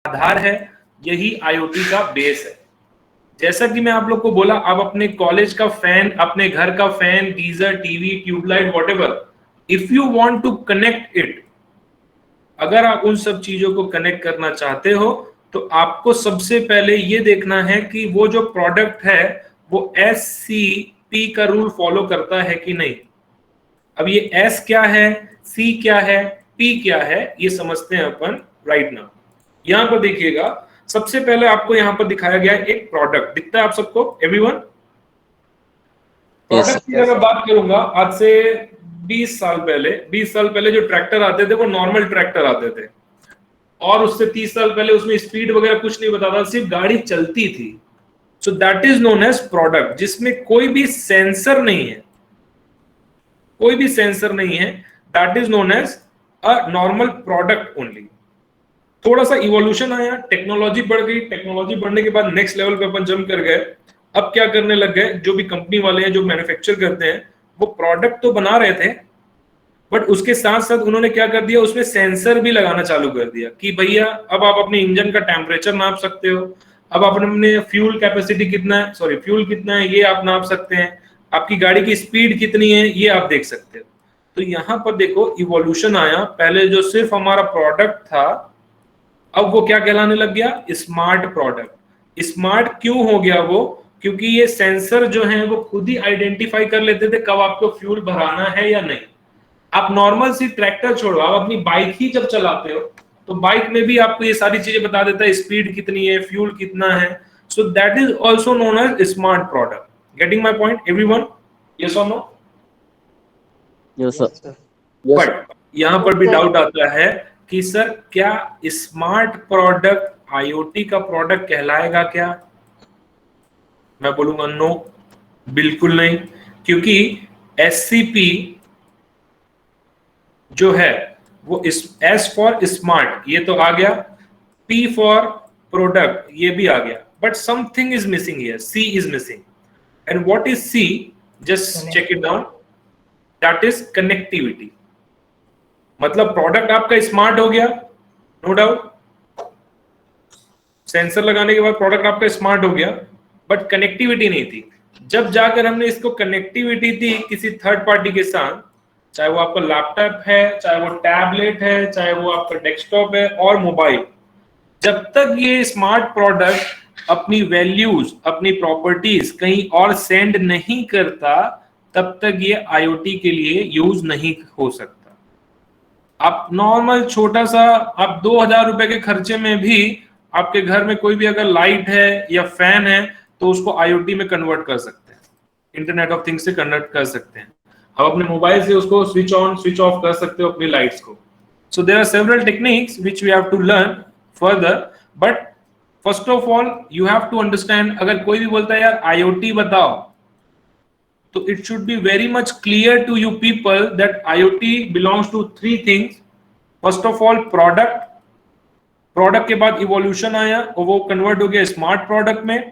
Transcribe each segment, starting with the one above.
आधार है, यही IoT का बेस है। जैसा कि मैं आप लोग को बोला, आप अपने कॉलेज का फैन, अपने घर का fan, geyser, TV, tubelight, whatever, if you want to connect it, अगर आप उन सब चीजों को कनेक्ट करना चाहते हो तो आपको सबसे पहले ये देखना है कि वो जो प्रोडक्ट है वो SCP का रूल फॉलो करता है कि नहीं। अब ये S क्या है, C क्या है, P क्या है, ये समझते हैं अपन राइट नाउ। यहां पर देखिएगा, सबसे पहले आपको यहां पर दिखाया गया है एक प्रोडक्ट, दिखता है आप सबको एवरीवन? प्रोडक्ट की अगर बात करूंगा, आज से 20 साल पहले जो ट्रैक्टर आते थे वो नॉर्मल ट्रैक्टर आते थे, और उससे 30 साल पहले उसमें स्पीड वगैरह कुछ नहीं बताता, सिर्फ गाड़ी चलती थी। So that is known as product, जिसमें कोई भी सेंसर नहीं है, कोई भी सेंसर नहीं है, that is known as a normal product only. थोड़ा सा इवोल्यूशन आया, टेक्नोलॉजी बढ़ गई, टेक्नोलॉजी बढ़ने के बाद नेक्स्ट लेवल पे अपन जंप कर गए। अब क्या करने लग गए, जो भी कंपनी वाले हैं जो मैन्युफैक्चर करते हैं, वो प्रोडक्ट तो बना रहे थे, बट उसके साथ साथ उन्होंने क्या कर दिया, उसमें सेंसर भी लगाना चालू कर दिया कि भैया अब आप अपने इंजन का टेम्परेचर नाप सकते हो, अब आप अपने फ्यूल कैपेसिटी कितना है, सॉरी फ्यूल कितना है ये आप नाप सकते हैं, आपकी गाड़ी की स्पीड कितनी है ये आप देख सकते हो। तो यहां पर देखो इवोल्यूशन आया, पहले जो सिर्फ हमारा प्रोडक्ट था, अब वो क्या कहलाने लग गया, स्मार्ट प्रोडक्ट। स्मार्ट क्यों हो गया वो, क्योंकि ये सेंसर जो है वो खुद ही आइडेंटिफाई कर लेते थे कब आपको फ्यूल भराना है या नहीं। आप नॉर्मल सी ट्रैक्टर छोड़ो, आप अपनी बाइक ही जब चलाते हो तो बाइक में भी आपको ये सारी चीजें बता देता है, स्पीड कितनी है, फ्यूल कितना है। So that is also known as smart product. Getting my point everyone? Yes और नो? Yes sir. बट यहां पर भी डाउट आता है कि सर क्या स्मार्ट प्रोडक्ट IoT का प्रोडक्ट कहलाएगा क्या? मैं बोलूंगा नो, बिल्कुल नहीं, क्योंकि SCP जो है वो S फॉर स्मार्ट ये तो आ गया, P फॉर प्रोडक्ट ये भी आ गया, but something is missing here, C is missing. And what is C? Just check it down, that is connectivity. मतलब प्रोडक्ट आपका स्मार्ट हो गया, नो डाउट, सेंसर लगाने के बाद प्रोडक्ट आपका स्मार्ट हो गया, बट कनेक्टिविटी नहीं थी। जब जाकर हमने इसको कनेक्टिविटी दी किसी थर्ड पार्टी के साथ, चाहे वो आपका लैपटॉप है, चाहे वो टैबलेट है, चाहे वो आपका डेस्कटॉप है और मोबाइल, जब तक ये स्मार्ट प्रोडक्ट अपनी वैल्यूज, अपनी प्रॉपर्टीज कहीं और सेंड नहीं करता, तब तक ये IoT के लिए यूज नहीं हो सकता। आप नॉर्मल छोटा सा, आप 2000 रुपए के खर्चे में भी आपके घर में कोई भी अगर लाइट है या फैन है तो उसको IoT में कन्वर्ट कर सकते हैं, इंटरनेट ऑफ थिंग्स से कन्वर्ट कर सकते हैं। आप अपने मोबाइल से उसको स्विच ऑन स्विच ऑफ कर सकते हो अपनी लाइट्स को। So there are several techniques which we have to learn further, but first of all you have to understand, अगर कोई भी बोलता है यार IoT बताओ, तो it should be very much clear to you people that IoT belongs to three things. First of all product, product के बाद इवोल्यूशन आया और वो कन्वर्ट हो गया स्मार्ट प्रोडक्ट में,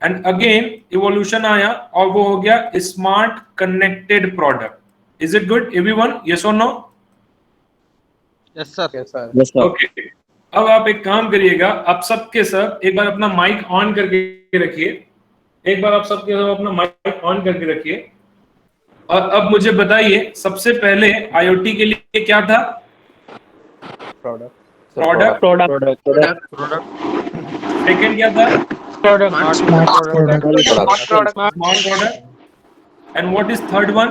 एंड अगेन इवोल्यूशन आया और वो हो गया smart connected product. Is it good everyone? Yes और no? Yes sir. Yes sir. Okay, अब आप एक काम करिएगा, आप सबके सब एक बार अपना माइक ऑन करके रखिए, एक बार आप सबके सब अपना माइक ऑन करके रखिए, और अब मुझे बताइए सबसे पहले IoT के लिए क्या था? प्रोडक्ट। सेकंड क्या था? Smart product. And what is third one?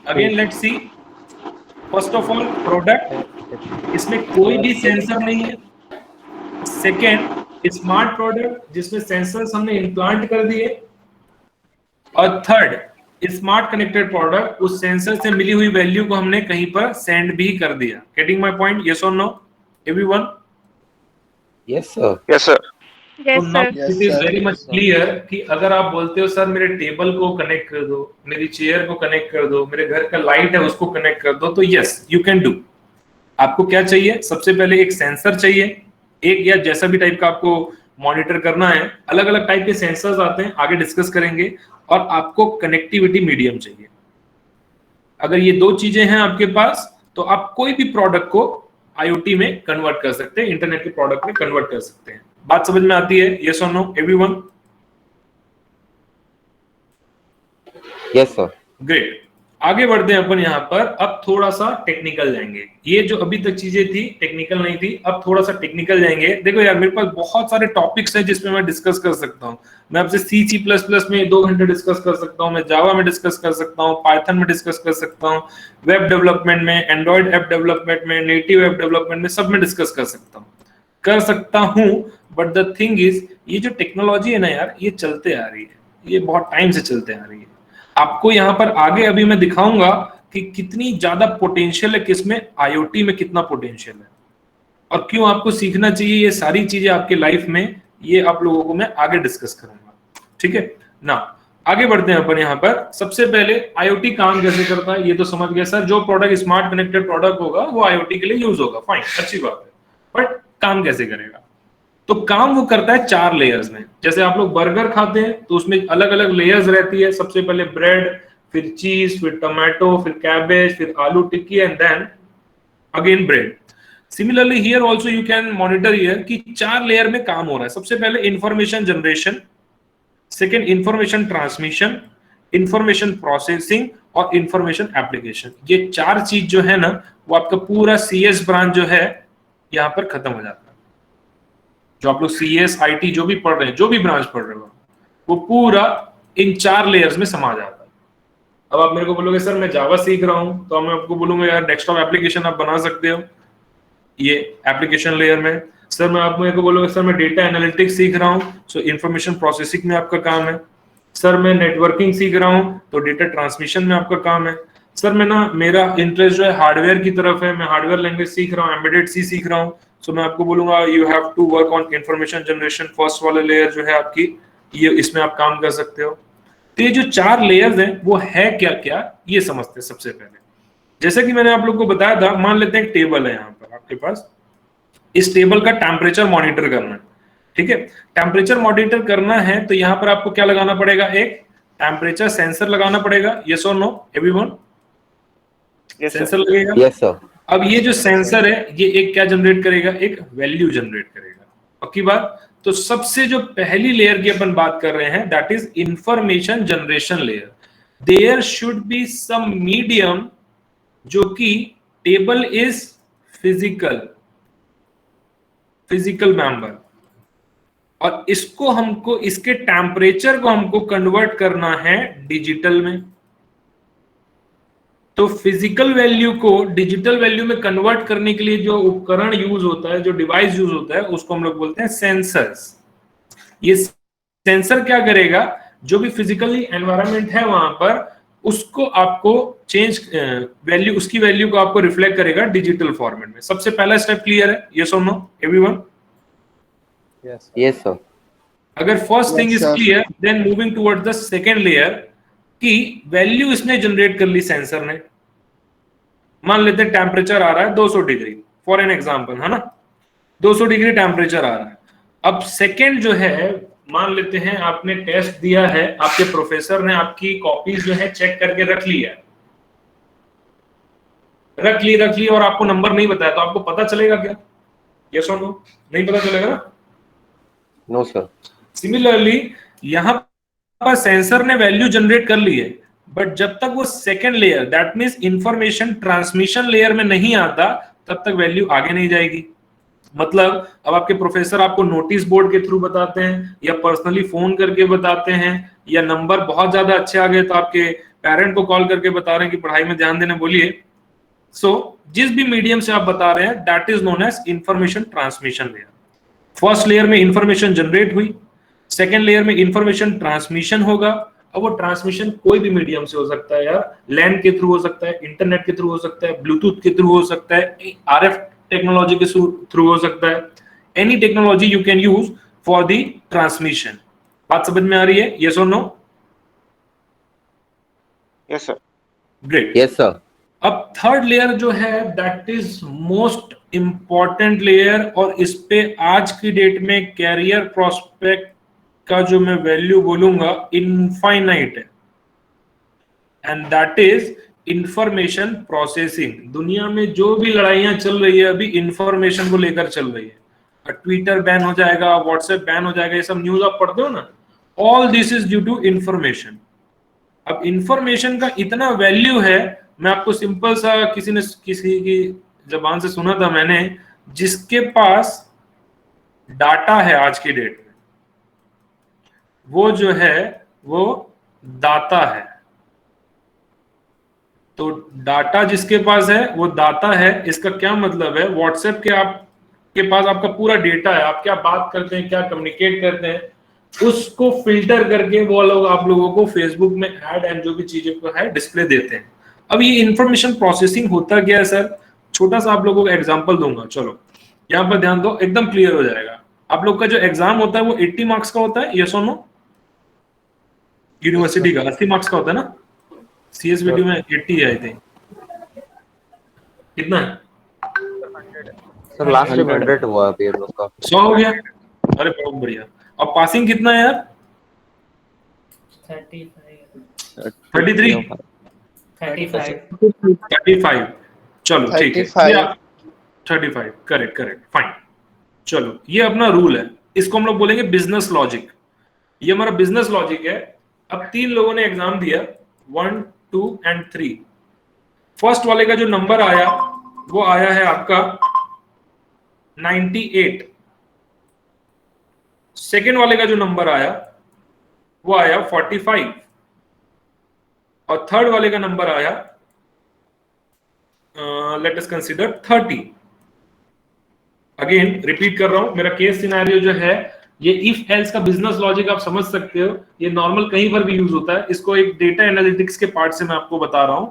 Again let's see, first of all product, इसमें कोई भी सेंसर नहीं है। सेकेंड स्मार्ट प्रोडक्ट, जिसमें सेंसर्स हमने इम्प्लांट कर दिए, और थर्ड स्मार्ट कनेक्टेड प्रोडक्ट, उस सेंसर से मिली हुई वैल्यू को हमने कहीं पर सेंड भी कर दिया। Getting my point? यस और no everyone? Yes sir. Yes sir. तो now it is very much clear कि अगर आप बोलते हो सर मेरे टेबल को कनेक्ट कर दो, मेरी चेयर को कनेक्ट कर दो, मेरे घर का लाइट है उसको कनेक्ट कर दो, तो यस यू कैन डू। आपको क्या चाहिए? सबसे पहले एक सेंसर चाहिए, एक या जैसा भी टाइप का आपको मॉनिटर करना है, अलग अलग टाइप के सेंसर्स आते हैं, आगे डिस्कस करेंगे, और आपको कनेक्टिविटी मीडियम चाहिए। अगर ये दो चीजें हैं आपके पास तो तो आप कोई भी प्रोडक्ट को IoT में कन्वर्ट कर सकते हैं, इंटरनेट के प्रोडक्ट में कन्वर्ट कर सकते हैं। बात समझ में आती है? यस और no everyone? Yes, sir. Great, आगे बढ़ते हैं अपन यहाँ पर। अब थोड़ा सा टेक्निकल जाएंगे। ये जो अभी तक चीजें थी टेक्निकल नहीं थी, अब थोड़ा सा टेक्निकल जाएंगे। देखो यार, मेरे पास बहुत सारे टॉपिक्स हैं जिसमें मैं डिस्कस कर सकता हूँ। मैं आपसे C++ में 2 घंटे डिस्कस कर सकता हूँ, मैं जावा में डिस्कस कर सकता हूँ, पाइथन में डिस्कस कर सकता हूँ, वेब डेवलपमेंट में, एंड्रॉइड ऐप डेवलपमेंट में, नेटिव ऐप डेवलपमेंट में, सब में डिस्कस कर सकता हूँ। बट द थिंग इज, ये जो टेक्नोलॉजी है ना यार, ये चलते आ रही है, ये बहुत टाइम से चलते आ रही है। आपको यहाँ पर आगे अभी मैं दिखाऊंगा कि कितनी ज्यादा पोटेंशियल है, किसमें, IoT में कितना पोटेंशियल है, और क्यों आपको सीखना चाहिए ये सारी चीजें आपके लाइफ में, ये आप लोगों को मैं आगे डिस्कस करूंगा। ठीक है ना, आगे बढ़ते हैं अपन यहाँ पर। सबसे पहले IoT काम कैसे करता है ये तो समझ गए सर, जो प्रोडक्ट स्मार्ट कनेक्टेड प्रोडक्ट होगा वो IoT के लिए यूज होगा, फाइन, अच्छी बात है। बट काम कैसे करेगा? तो काम वो करता है 4 लेयर्स में। जैसे आप लोग बर्गर खाते हैं तो उसमें अलग अलग लेयर्स रहती है। सबसे पहले ब्रेड, फिर चीज, फिर टोमेटो, फिर कैबेज, फिर aloo tikki, and then again bread. Similarly here also you can monitor here कि 4 लेयर में काम हो रहा है। सबसे पहले information generation, second information transmission, information processing और इंफॉर्मेशन एप्लीकेशन। ये 4 चीज जो है ना, वो आपका पूरा CS ब्रांच जो है यहाँ पर खत्म हो जाता है। जो आप लोग CS IT जो भी पढ़ रहे हैं, जो भी ब्रांच पढ़ रहे हो, वो पूरा इन 4 लेयर्स में समा जाता है। अब आप मेरे को बोलोगे सर मैं जावा सीख रहा हूं, तो मैं आपको बोलूंगा यार डेस्कटॉप एप्लीकेशन आप बना सकते हो ये एप्लीकेशन लेयर में। सर मैं आप मेरे को बोलोगे सर मैं डेटा एनालिटिक्स सीख रहा हूं, सो इंफॉर्मेशन प्रोसेसिंग में आपका काम है। सर मैं नेटवर्किंग सीख रहा हूं, तो डेटा ट्रांसमिशन में आपका काम है। सर मैं ना, मेरा इंटरेस्ट जो है हार्डवेयर की तरफ है, मैं हार्डवेयर लैंग्वेज सीख रहा हूँ, एम्बेडेड C सीख रहा हूँ, सो मैं आपको बोलूंगा you have to work on information generation. First वाला लेयर जो है आपकी, ये इसमें आप काम कर सकते हो। तो ये जो 4 लेयर्स हैं वो है क्या क्या, ये समझते हैं सबसे पहले। जैसे कि मैंने आप लोग को बताया था, मान लेते हैं एक टेबल है यहाँ पर आपके पास, इस टेबल का टेम्परेचर मॉनिटर करना है। ठीक है, टेम्परेचर मॉनिटर करना है तो यहाँ पर आपको क्या लगाना पड़ेगा, एक टेम्परेचर सेंसर लगाना पड़ेगा। यस और नो एवरीवन? सेंसर लगेगा। Yes, sir. अब ये जो सेंसर है ये एक क्या जनरेट करेगा, एक वैल्यू जनरेट करेगा। पक्की बात? तो सबसे जो पहली लेयर की अपन बात कर रहे हैं, that is information generation layer. There should be some medium जो कि टेबल इज फिजिकल मेंबर, और इसको हमको, इसके टेम्परेचर को हमको कन्वर्ट करना है डिजिटल में। तो फिजिकल वैल्यू को डिजिटल वैल्यू में कन्वर्ट करने के लिए जो उपकरण यूज होता है, जो डिवाइस यूज होता है, उसको हम लोग बोलते हैं सेंसर्स। ये सेंसर क्या करेगा, जो भी फिजिकली एनवायरनमेंट है वहां पर, उसको आपको चेंज वैल्यू, उसकी वैल्यू को आपको रिफ्लेक्ट करेगा डिजिटल फॉर्मेट में। सबसे पहला स्टेप क्लियर है? यस और नो एवरीवन? Yes, sir. अगर first thing is clear, then moving towards the second layer की वैल्यू इसने जनरेट कर ली सेंसर ने। मान लेते हैं टेम्परेचर आ रहा है 200 डिग्री, फॉर एन एग्जांपल, है ना, 200 डिग्री टेम्परेचर आ रहा है। अब सेकंड जो है, मान लेते हैं आपने टेस्ट दिया है, आपके प्रोफेसर ने आपकी कॉपीज जो है चेक करके रख ली और आपको नंबर नहीं बताया, तो आपको पता चलेगा क्या? यस और नो? नहीं पता चलेगा ना? No, sir. सिमिलरली यहां पर सेंसर ने वैल्यू जनरेट कर ली है, बट जब तक वो second layer, that means information transmission layer में नहीं आता, तब तक वैल्यू आगे नहीं जाएगी। मतलब अब आपके प्रोफेसर आपको नोटिस बोर्ड के थ्रू बताते हैं, या पर्सनली फोन करके बताते हैं, या नंबर बहुत ज्यादा अच्छे आ गए तो आपके पेरेंट को कॉल करके बता रहे हैं कि पढ़ाई में ध्यान देने, बोलिए। सो जिस भी मीडियम से आप बता रहे हैं, that is known as information transmission layer. First layer में इंफॉर्मेशन जनरेट हुई, सेकेंड लेयर में इंफॉर्मेशन ट्रांसमिशन होगा। अब वो ट्रांसमिशन कोई भी मीडियम से हो सकता है यार, लैंड के थ्रू हो सकता है, इंटरनेट के थ्रू हो सकता है, ब्लूटूथ के थ्रू हो सकता है, RF टेक्नोलॉजी के थ्रू हो सकता है। Any technology you can use for the transmission. बात समझ में आ रही है? यस और no? Yes sir. Great. Yes, sir. अब थर्ड लेयर जो है, that is most important layer, और इस पे आज की डेट में कैरियर प्रोस्पेक्ट का जो मैं वैल्यू बोलूंगा इनफाइनाइट है, and that is information processing. दुनिया में जो भी लड़ाइयां चल रही है अभी इंफॉर्मेशन को लेकर चल रही है। ट्विटर बैन हो जाएगा, व्हाट्सएप बैन हो जाएगा, ये सब न्यूज आप पढ़ते हो ना, all this is due to information. अब इंफॉर्मेशन का इतना वैल्यू है, मैं आपको सिंपल सा किसी की जबान से सुना था मैंने, जिसके पास डाटा है आज की डेट में, वो जो है वो दाता है। तो डाटा जिसके पास है वो दाता है। इसका क्या मतलब है, व्हाट्सएप के पास आपका पूरा डेटा है, आप क्या बात करते हैं, क्या कम्युनिकेट करते हैं, उसको फिल्टर करके वो लोग आप लोगों को फेसबुक में ऐड एंड जो भी चीजें को है डिस्प्ले देते हैं। अब ये इंफॉर्मेशन प्रोसेसिंग होता क्या है सर, छोटा सा आप लोगों को एग्जांपल दूंगा। चलो यहाँ पर ध्यान दो, एकदम क्लियर हो जाएगा। आप लोग का जो एग्जाम होता है वो 80 मार्क्स का होता है, यस और नो? यूनिवर्सिटी का 80 मार्क्स का होता है ना, सीएसबीटी में 80 है आई थिंक। कितना है सर? लास्ट टाइम 100 हुआ अभी हम लोग का। 100 हो गया? अरे बहुत बढ़िया। अब पासिंग कितना है यार? 33 35। चलो ठीक है, 35 करेक्ट फाइन। चलो ये अपना रूल है, इसको हम लोग बोलेंगे बिजनेस लॉजिक। ये हमारा बिजनेस लॉजिक है। अब 3 लोगों ने एग्जाम दिया, 1 2 एंड 3। फर्स्ट वाले का जो नंबर आया वो आया है आपका 98। सेकेंड वाले का जो नंबर आया वो आया 45 और थर्ड वाले का नंबर आया let us consider 30। Again repeat कर रहा हूं, मेरा केस सिनेरियो जो है ये इफ एल्स का बिजनेस लॉजिक आप समझ सकते हो, ये नॉर्मल कहीं पर भी यूज होता है। इसको एक डेटा एनालिटिक्स के पार्ट से मैं आपको बता रहा हूं,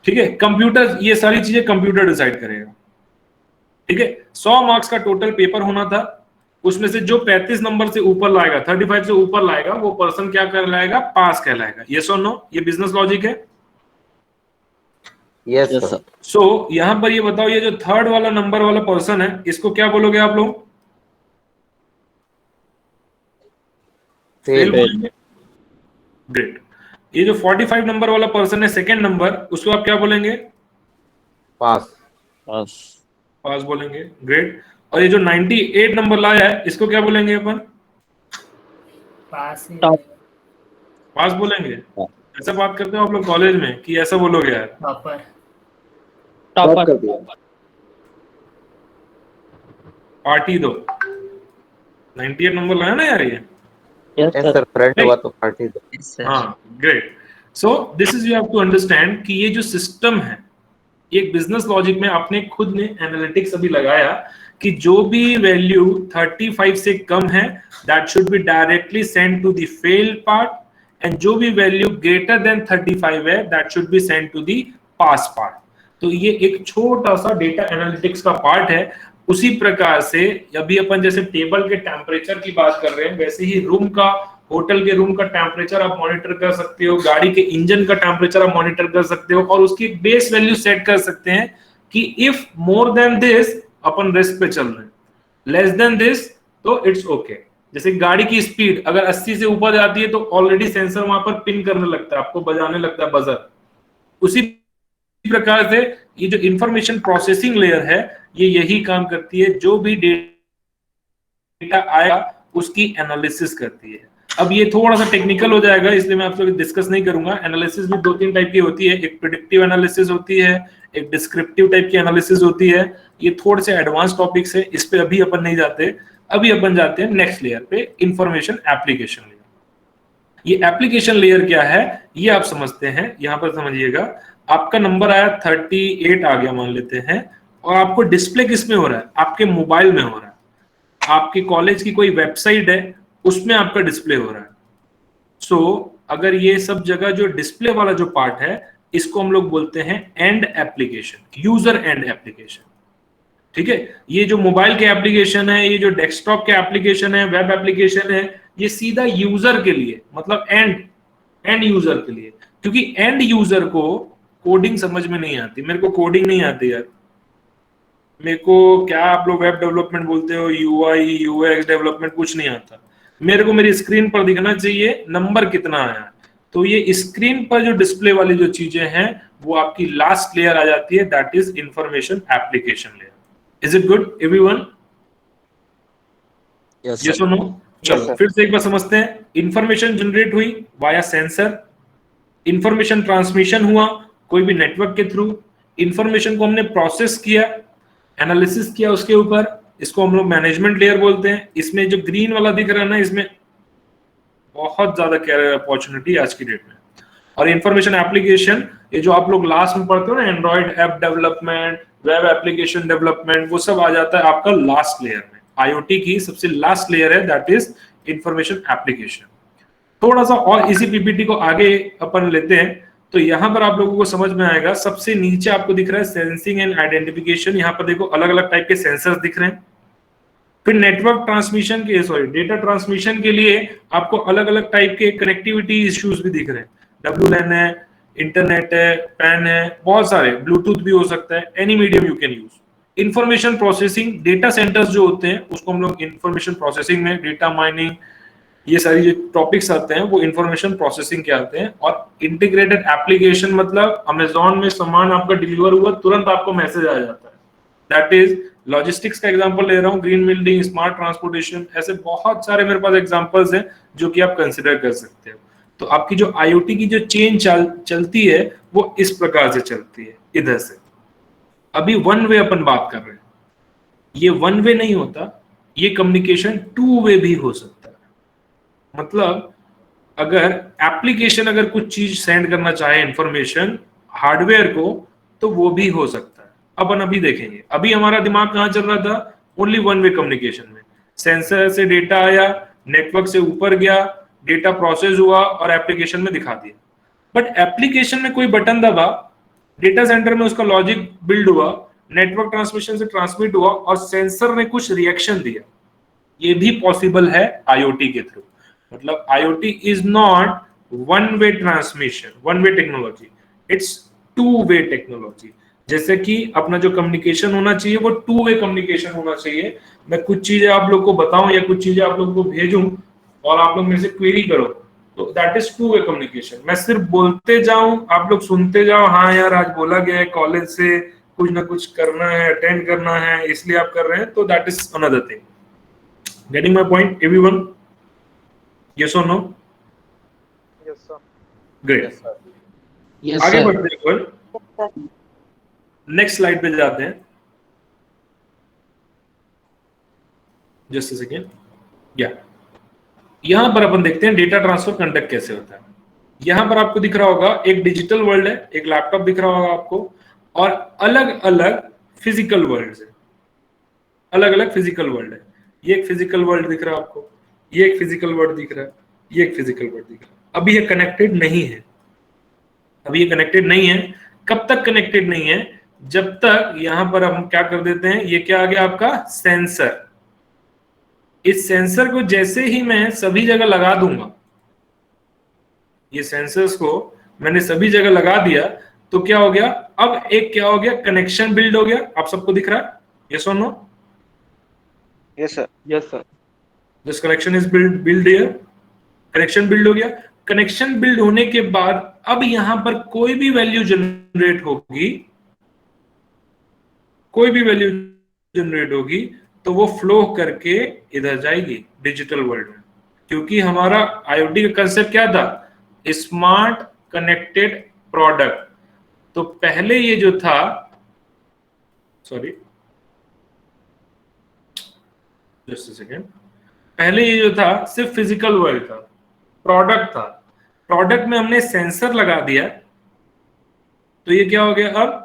ठीक है। कंप्यूटर ये सारी चीजें कंप्यूटर डिसाइड करेगा, ठीक है। 100 मार्क्स का टोटल पेपर होना था, उसमें से जो 35 नंबर से ऊपर लाएगा, 35 से ऊपर लाएगा, वो पर्सन क्या कहलाएगा, पास कहलाएगा। यस और नो? ये बिजनेस लॉजिक है। Yes sir. सो यहां पर ये बताओ, ये जो थर्ड वाला नंबर वाला पर्सन है इसको क्या बोलोगे आप लोग? फेल बोलेंगे। ग्रेट। ये जो 45 नंबर वाला पर्सन है सेकंड नंबर, उसको आप क्या बोलेंगे? पास। पास बोलेंगे। ग्रेट। और ये जो 98 नंबर लाया है इसको क्या बोलेंगे अपन? पास पास बोलेंगे। ऐसा बात करते हो आप लोग कॉलेज में कि ऐसा बोलोगे यार? टॉपर कर दिया। पार्टी दो। 98 नंबर लाया ना यार ये? यस सर, फ्रेंड हुआ तो पार्टी दो। हाँ great. So this is you have to understand कि ये जो सिस्टम है, एक बिजनेस लॉजिक में आपने खुद ने एनालिटिक्स अभी लगाया कि जो भी वैल्यू 35 से कम है that should be directly send to the failed part, and जो भी वैल्यू ग्रेटर देन 35 है that should be send to the pass part. तो ये एक छोटा सा डेटा एनालिटिक्स का पार्ट है। उसी प्रकार से अभी अपन जैसे टेबल के टेम्परेचर की बात कर रहे हैं, वैसे ही रूम का, होटल के रूम का टेम्परेचर आप मॉनिटर कर सकते हो, गाड़ी के इंजन का टेम्परेचर आप मॉनिटर कर सकते हो, और उसकी बेस वैल्यू सेट कर सकते हैं कि if more than this upon risk पे चल रहे हैं, लेस देन दिस तो इट्स ओके। जैसे गाड़ी की स्पीड अगर 80 से ऊपर जाती है तो ऑलरेडी सेंसर वहां पर पिन करने लगता है, आपको बजाने लगता है बजर। उसी प्रकार से ये जो इंफॉर्मेशन प्रोसेसिंग लेयर है ये यही काम करती है, जो भी डेटा आएगा उसकी एनालिसिस करती है। अब ये थोड़ा सा टेक्निकल हो जाएगा इसलिए मैं आपसे डिस्कस नहीं करूंगा। एनालिसिस भी 2-3 टाइप की होती है, एक प्रेडिक्टिव एनालिसिस होती है, एक डिस्क्रिप्टिव टाइप की एनालिसिस होती है। ये थोड़े से एडवांस टॉपिक्स है, इस पे अभी अपन नहीं जाते। अभी अपन जाते हैं नेक्स्ट लेयर पे, इंफॉर्मेशन एप्लीकेशन लेयर। ये एप्लीकेशन लेयर क्या है ये आप समझते हैं। यहां पर समझिएगा, आपका नंबर आया 38 आ गया मान लेते हैं, और आपको डिस्प्ले किस में हो रहा है? आपके मोबाइल में हो रहा है। आपके कॉलेज की कोई वेबसाइट है उसमें आपका डिस्प्ले हो रहा है। सो अगर ये सब जगह जो डिस्प्ले वाला जो पार्ट है इसको हम लोग बोलते हैं and application, user and application, ठीक है। ये जो मोबाइल के एप्लीकेशन है, ये जो डेस्कटॉप के एप्लीकेशन है, वेब एप्लीकेशन है, ये सीधा यूजर के लिए, मतलब एंड यूजर के लिए, क्योंकि एंड यूजर को कोडिंग समझ में नहीं आती। मेरे को कोडिंग नहीं आती यार, मेरे को क्या आप लोग वेब डेवलपमेंट बोलते हो, यूआई यूएक्स डेवलपमेंट, कुछ नहीं आता। मेरे को मेरी स्क्रीन पर दिखना चाहिए नंबर कितना आया, तो ये स्क्रीन पर जो डिस्प्ले वाली जो चीजें हैं वो आपकी लास्ट लेयर आ जाती है, that is information application layer. Is it good everyone? Yes, yes sir. और नो? चलो फिर से एक बार समझते हैं। इंफॉर्मेशन जनरेट हुई वाया सेंसर, इंफॉर्मेशन ट्रांसमिशन हुआ कोई भी नेटवर्क के थ्रू, इंफॉर्मेशन को हमने प्रोसेस किया, एनालिसिस किया उसके ऊपर, इसको हम लोग मैनेजमेंट लेयर बोलते हैं। इसमें जो ग्रीन वाला दिख रहा है ना, इसमें बहुत ज्यादा कैरियर अपॉर्चुनिटी आज की डेट में। और इंफॉर्मेशन एप्लीकेशन, ये जो आप लोग लास्ट में पढ़ते हो ना, Android app development, web application development, वो सब आ जाता है आपका लास्ट लेयर में। आईओटी की सबसे लास्ट लेयर है, दैट इज इंफॉर्मेशन एप्लीकेशन। थोड़ा सा और इसी पीपीटी को आगे अपन लेते हैं तो यहां पर आप लोगों को समझ में आएगा। सबसे नीचे आपको दिख रहा है सेंसिंग एंड आइडेंटिफिकेशन। यहाँ पर देखो अलग अलग टाइप के सेंसर्स दिख रहे हैं। फिर नेटवर्क ट्रांसमिशन के डेटा ट्रांसमिशन के लिए आपको अलग अलग टाइप के कनेक्टिविटी इश्यूज भी दिख रहे हैं। WLAN है, इंटरनेट है, पैन है, बहुत सारे, ब्लूटूथ भी हो सकता है, any medium you can use. Information processing, data centres जो होते हैं उसको हम लोग इंफॉर्मेशन प्रोसेसिंग में, डेटा माइनिंग, ये सारी जो टॉपिक्स आते हैं वो इंफॉर्मेशन प्रोसेसिंग के आते हैं। और इंटीग्रेटेड एप्लीकेशन मतलब अमेज़न में सामान आपका डिलीवर हुआ, तुरंत आपको मैसेज आ जाता है, दैट इज लॉजिस्टिक्स का एग्जांपल ले रहा हूँ, ग्रीन बिल्डिंग, स्मार्ट ट्रांसपोर्टेशन, ऐसे बहुत सारे मेरे पास एग्जांपल्स हैं जो कि आप कंसिडर कर सकते हो। तो आपकी जो आईओटी की जो चेन चलती है वो इस प्रकार से चलती है, इधर से। अभी वन वे अपन बात कर रहे हैं, ये वन वे नहीं होता, ये कम्युनिकेशन टू वे भी हो सकता है। मतलब अगर एप्लीकेशन अगर कुछ चीज सेंड करना चाहे इंफॉर्मेशन हार्डवेयर को, तो वो भी हो सकता है। अपन अभी देखेंगे। अभी हमारा दिमाग कहाँ चल रहा था? ओनली वन वे कम्युनिकेशन में। सेंसर से डेटा आया, नेटवर्क से ऊपर गया, डेटा प्रोसेस हुआ और एप्लीकेशन में दिखा दिया। बट एप्लीकेशन में कोई बटन दबा, डेटा सेंटर में उसका लॉजिक बिल्ड हुआ, नेटवर्क ट्रांसमिशन से ट्रांसमिट हुआ और सेंसर ने कुछ रिएक्शन दिया। ये भी पॉसिबल है आईओटी के थ्रू। मतलब IoT is not one way transmission, one way technology, it's two way technology. जैसे कि अपना जो कम्युनिकेशन होना चाहिए वो टू वे कम्युनिकेशन होना चाहिए। मैं कुछ चीजें आप लोग को बताऊं या कुछ चीजें आप लोग को भेजूं और आप लोग मेरे से क्वेरी करो, तो that is two way communication. मैं सिर्फ बोलते जाऊं, आप लोग सुनते जाओ, हाँ यार आज बोला गया है कॉलेज से कुछ ना कुछ करना है, अटेंड करना है, इसलिए आप कर रहे हैं, तो that is another thing. Getting my point everyone? Yes और no? Yes, sir. Great. Yes, आगे sir. बढ़ते हैं, नेक्स्ट स्लाइड पे जाते हैं। Just a second. या यहां पर अपन देखते हैं डेटा ट्रांसफर कंडक्ट कैसे होता है। यहां पर आपको दिख रहा होगा एक डिजिटल वर्ल्ड है, एक लैपटॉप दिख रहा होगा आपको, और अलग अलग फिजिकल वर्ल्ड है। अलग अलग फिजिकल वर्ल्ड है। ये एक फिजिकल वर्ल्ड दिख रहा है आपको, ये एक फिजिकल वर्ल्ड दिख रहा है, ये एक फिजिकल वर्ल्ड दिख रहा है। अभी ये कनेक्टेड नहीं है, अभी ये कनेक्टेड नहीं है। कब तक कनेक्टेड नहीं है? जब तक यहां पर हम क्या कर देते हैं, ये क्या आ गया आपका सेंसर। इस सेंसर को जैसे ही मैं सभी जगह लगा दूंगा, ये सेंसर्स को मैंने सभी जगह लगा दिया, तो क्या हो गया? अब एक क्या हो गया? कनेक्शन बिल्ड हो गया। आप सबको दिख रहा है? यस और no? Yes, sir. Yes, sir. This connection is build here. Connection build हो गया। कनेक्शन बिल्ड होने के बाद अब यहां पर कोई भी वैल्यू जनरेट होगी, कोई भी वैल्यू जनरेट होगी, तो वो फ्लो करके इधर जाएगी डिजिटल वर्ल्ड में। क्योंकि हमारा आईओटी का कंसेप्ट क्या था? Smart connected product. तो पहले ये जो था, सॉरी जस्ट अ सेकेंड, पहले ये जो था सिर्फ फिजिकल वर्ल्ड था, प्रोडक्ट था। प्रोडक्ट में हमने सेंसर लगा दिया, तो ये क्या हो गया? अब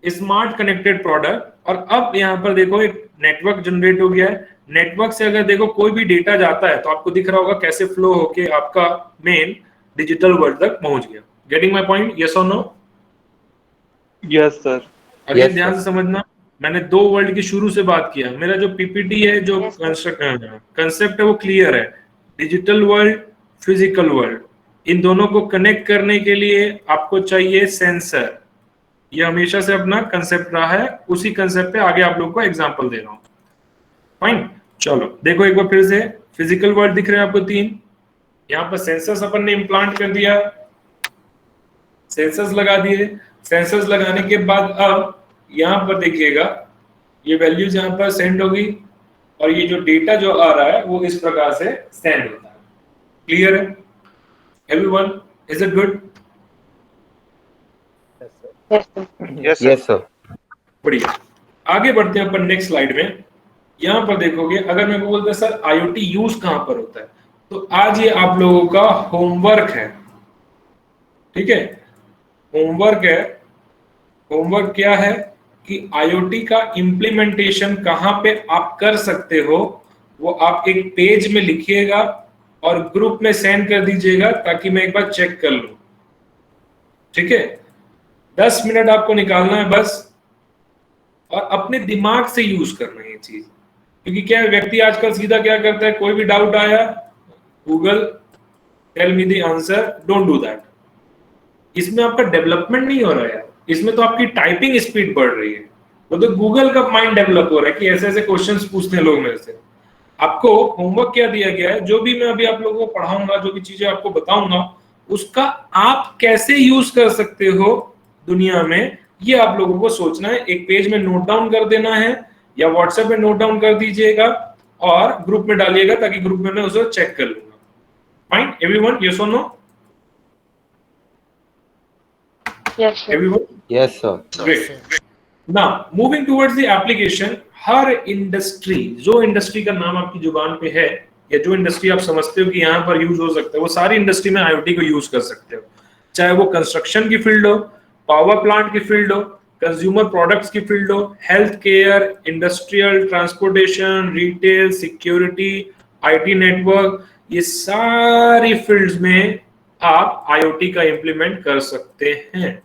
स्मार्ट कनेक्टेड प्रोडक्ट। और अब यहां पर देखो एक नेटवर्क जनरेट हो गया है। नेटवर्क से अगर देखो कोई भी डेटा जाता है तो आपको दिख रहा होगा कैसे फ्लो होके आपका मेन डिजिटल वर्ल्ड तक पहुंच गया। Getting my point? यस और no? Yes, sir. Again Yes, ध्यान से समझना, मैंने दो वर्ल्ड की शुरू से बात किया। मेरा जो पीपीटी है, जो कंसेप्ट है वो क्लियर है। डिजिटल वर्ल्ड, फिजिकल वर्ल्ड, इन दोनों को कनेक्ट करने के लिए आपको चाहिए सेंसर। ये हमेशा से अपना कंसेप्ट रहा है, उसी कंसेप्ट पे आगे आप लोगों को एग्जांपल दे रहा हूं। फाइन, चलो देखो एक बार फिर से। फिजिकल वर्ल्ड दिख रहे हैं आपको तीन, यहाँ पर सेंसर्स अपन ने इम्प्लांट कर दिया, सेंसर्स लगा दिए। सेंसर्स लगाने के बाद अब यहाँ पर देखिएगा ये वैल्यूज यहाँ पर सेंड होगी और ये जो डेटा जो आ रहा है वो इस प्रकार से सेंड होता है। क्लियर है everyone? Is it good? Yes, sir. Yes, sir. बढ़िया, आगे बढ़ते हैं अपन नेक्स्ट स्लाइड में। यहाँ पर देखोगे, अगर मैं बोलता सर आईओटी यूज कहाँ पर होता है, तो आज ये आप लोगों का होमवर्क है। ठीक है, होमवर्क है। होमवर्क क्या है कि आईओटी का इम्प्लीमेंटेशन कहाँ पे आप कर सकते हो, वो आप एक पेज में लिखिएगा और ग्रुप में सेंड कर दीजिएगा ताकि मैं एक बार चेक कर लूं। ठीक है, 10 मिनट आपको निकालना है बस, और अपने दिमाग से यूज करना है ये चीज। क्योंकि क्या है, व्यक्ति आजकल सीधा क्या करता है, कोई भी डाउट आया Google tell me the answer, don't do that. इसमें आपका डेवलपमेंट नहीं हो रहा है, इसमें तो आपकी टाइपिंग स्पीड बढ़ रही है। वो तो गूगल का माइंड डेवलप हो रहा है कि ऐसे ऐसे क्वेश्चंस पूछते हैं लोग मेरे से। आपको होमवर्क क्या दिया गया है, जो भी मैं अभी आप लोगों को पढ़ाऊंगा, जो भी चीजें आपको बताऊंगा, उसका आप कैसे यूज कर सकते हो दुनिया में, ये आप लोगों को सोचना है। एक पेज में नोट डाउन कर देना है या व्हाट्सएप में नोट डाउन कर दीजिएगा और ग्रुप में डालिएगा ताकि ग्रुप में मैं उसे चेक कर लूंगा। फाइन एवरीवन, यस और no? Yes, sir. Everyone? Yes, sir. Great. Now, moving towards the application, हर इंडस्ट्री, जो इंडस्ट्री का नाम आपकी जुबान पे है या जो इंडस्ट्री आप समझते हो कि यहाँ पर यूज हो सकता है, वो सारी इंडस्ट्री में आईओटी को यूज कर सकते हो। चाहे वो कंस्ट्रक्शन की फील्ड हो, पावर प्लांट की फील्ड हो, कंज्यूमर प्रोडक्ट्स की फील्ड हो, health care, industrial, transportation, retail, security, IT network, ये सारी फील्ड्स में आप आईओटी का इंप्लीमेंट कर सकते हैं।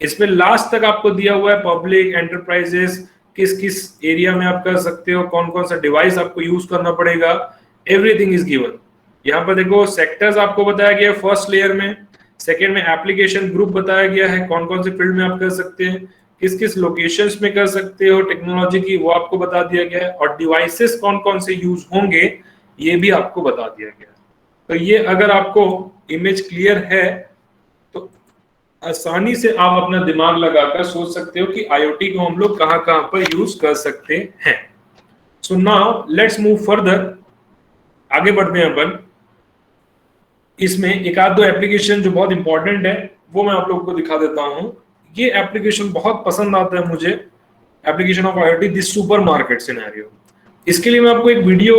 इसमें लास्ट तक आपको दिया हुआ है पब्लिक एंटरप्राइजेस, किस किस एरिया में आप कर सकते हो, कौन कौन सा डिवाइस आपको यूज करना पड़ेगा, एवरीथिंग इज गिवन। यहाँ पर देखो सेक्टर्स आपको बताया गया है फर्स्ट लेयर में, सेकेंड में एप्लीकेशन ग्रुप बताया गया है, कौन कौन से फील्ड में आप कर सकते हैं, किस किस लोकेशंस में कर सकते हो टेक्नोलॉजी की, वो आपको बता दिया गया है, और डिवाइसेस कौन कौन से यूज होंगे ये भी आपको बता दिया गया है। तो ये अगर आपको इमेज क्लियर है तो आसानी से आप अपना दिमाग लगाकर सोच सकते हो कि आईओटी को हम लोग कहां कहां पर यूज कर सकते हैं। So now let's move further, आगे बढ़ते हैं अपन। इसमें एक आध दो एप्लीकेशन जो बहुत इंपॉर्टेंट है वो मैं आप लोगों को दिखा देता हूं। ये एप्लीकेशन बहुत पसंद आता है मुझे, application of IoT, this super market scenario. इसके लिए मैं आपको एक वीडियो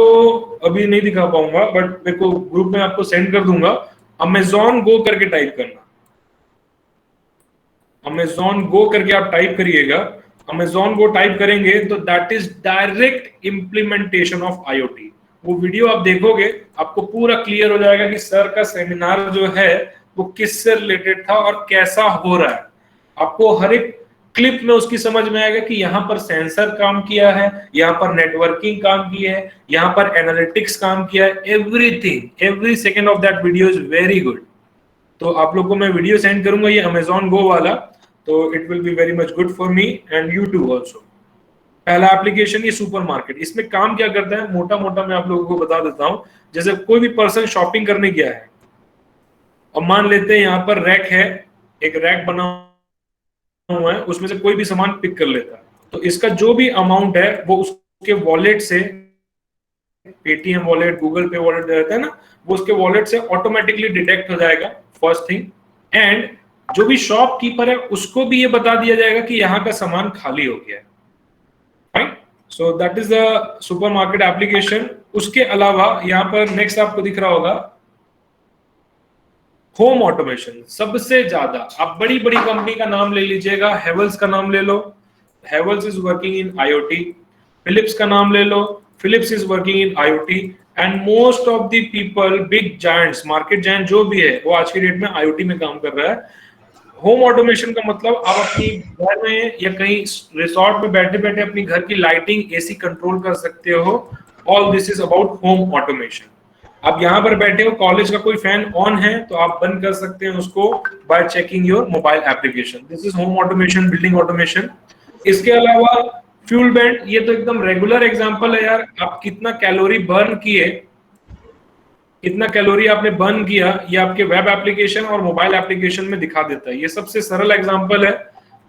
अभी नहीं दिखा पाऊंगा, बट मेरे को ग्रुप में आपको सेंड कर दूंगा। अमेजॉन गो करके टाइप करना, अमेजॉन गो करके आप टाइप करिएगा। अमेजॉन गो टाइप करेंगे तो that is direct implementation of IoT. वो वीडियो आप देखोगे आपको पूरा क्लियर हो जाएगा कि सर का सेमिनार जो है वो किससे रिलेटेड था और कैसा हो रहा है। आपको हर एक क्लिप में उसकी समझ में आएगा कि यहाँ पर सेंसर काम किया है, यहाँ पर नेटवर्किंग काम की है, यहाँ पर एनालिटिक्स काम किया है, everything, every second of that video is very good. तो आप लोग को मैं वीडियो सेंड करूंगा ये अमेजॉन गो वाला, तो it will be very much good for me and you too also. पहला एप्लीकेशन ये सुपर मार्केट, इसमें काम क्या करता है मोटा मोटा मैं आप लोगों को बता देता हूं। जैसे कोई भी पर्सन शॉपिंग करने गया है और मान लेते हैं यहाँ पर रैक है, एक रैक बना हुआ है, उसमें से कोई भी सामान पिक कर लेता है, तो इसका जो भी अमाउंट है वो उसके वॉलेट से, पेटीएम वॉलेट, गूगल पे वॉलेट रहता है ना, वो उसके वॉलेट से ऑटोमेटिकली डिटेक्ट हो जाएगा फर्स्ट थिंग। एंड जो भी शॉपकीपर है उसको भी ये बता दिया जाएगा कि यहाँ का सामान खाली हो गया है। Fine, so that is the super market application. उसके अलावा यहाँ पर नेक्स्ट आपको दिख रहा होगा होम ऑटोमेशन। सबसे ज्यादा आप बड़ी बड़ी कंपनी का नाम ले लीजिएगा, हेवल्स का नाम ले लो, Havells is working in IoT. Philips का नाम ले लो, Philips is working in IoT. And most of the people, big giants, market giant जो भी है, वो आज की डेट में आईओटी में काम कर रहा है। होम ऑटोमेशन का मतलब आप अपनी घर में या कहीं रिसोर्ट में बैठे बैठे अपनी घर की लाइटिंग, एसी कंट्रोल कर सकते हो। All this is about home automation. आप यहाँ पर बैठे हो, कॉलेज का कोई फैन ऑन है तो आप बंद कर सकते हैं उसको bye checking your mobile application. This is home automation, building automation. इसके अलावा फ्यूल बैंड, ये तो एकदम रेगुलर एग्जांपल है यार। आप कितना कैलोरी बर्न किए कितना कैलोरी आपने बर्न किया, ये आपके वेब एप्लीकेशन और मोबाइल एप्लीकेशन में दिखा देता है। ये सबसे सरल एग्जांपल है,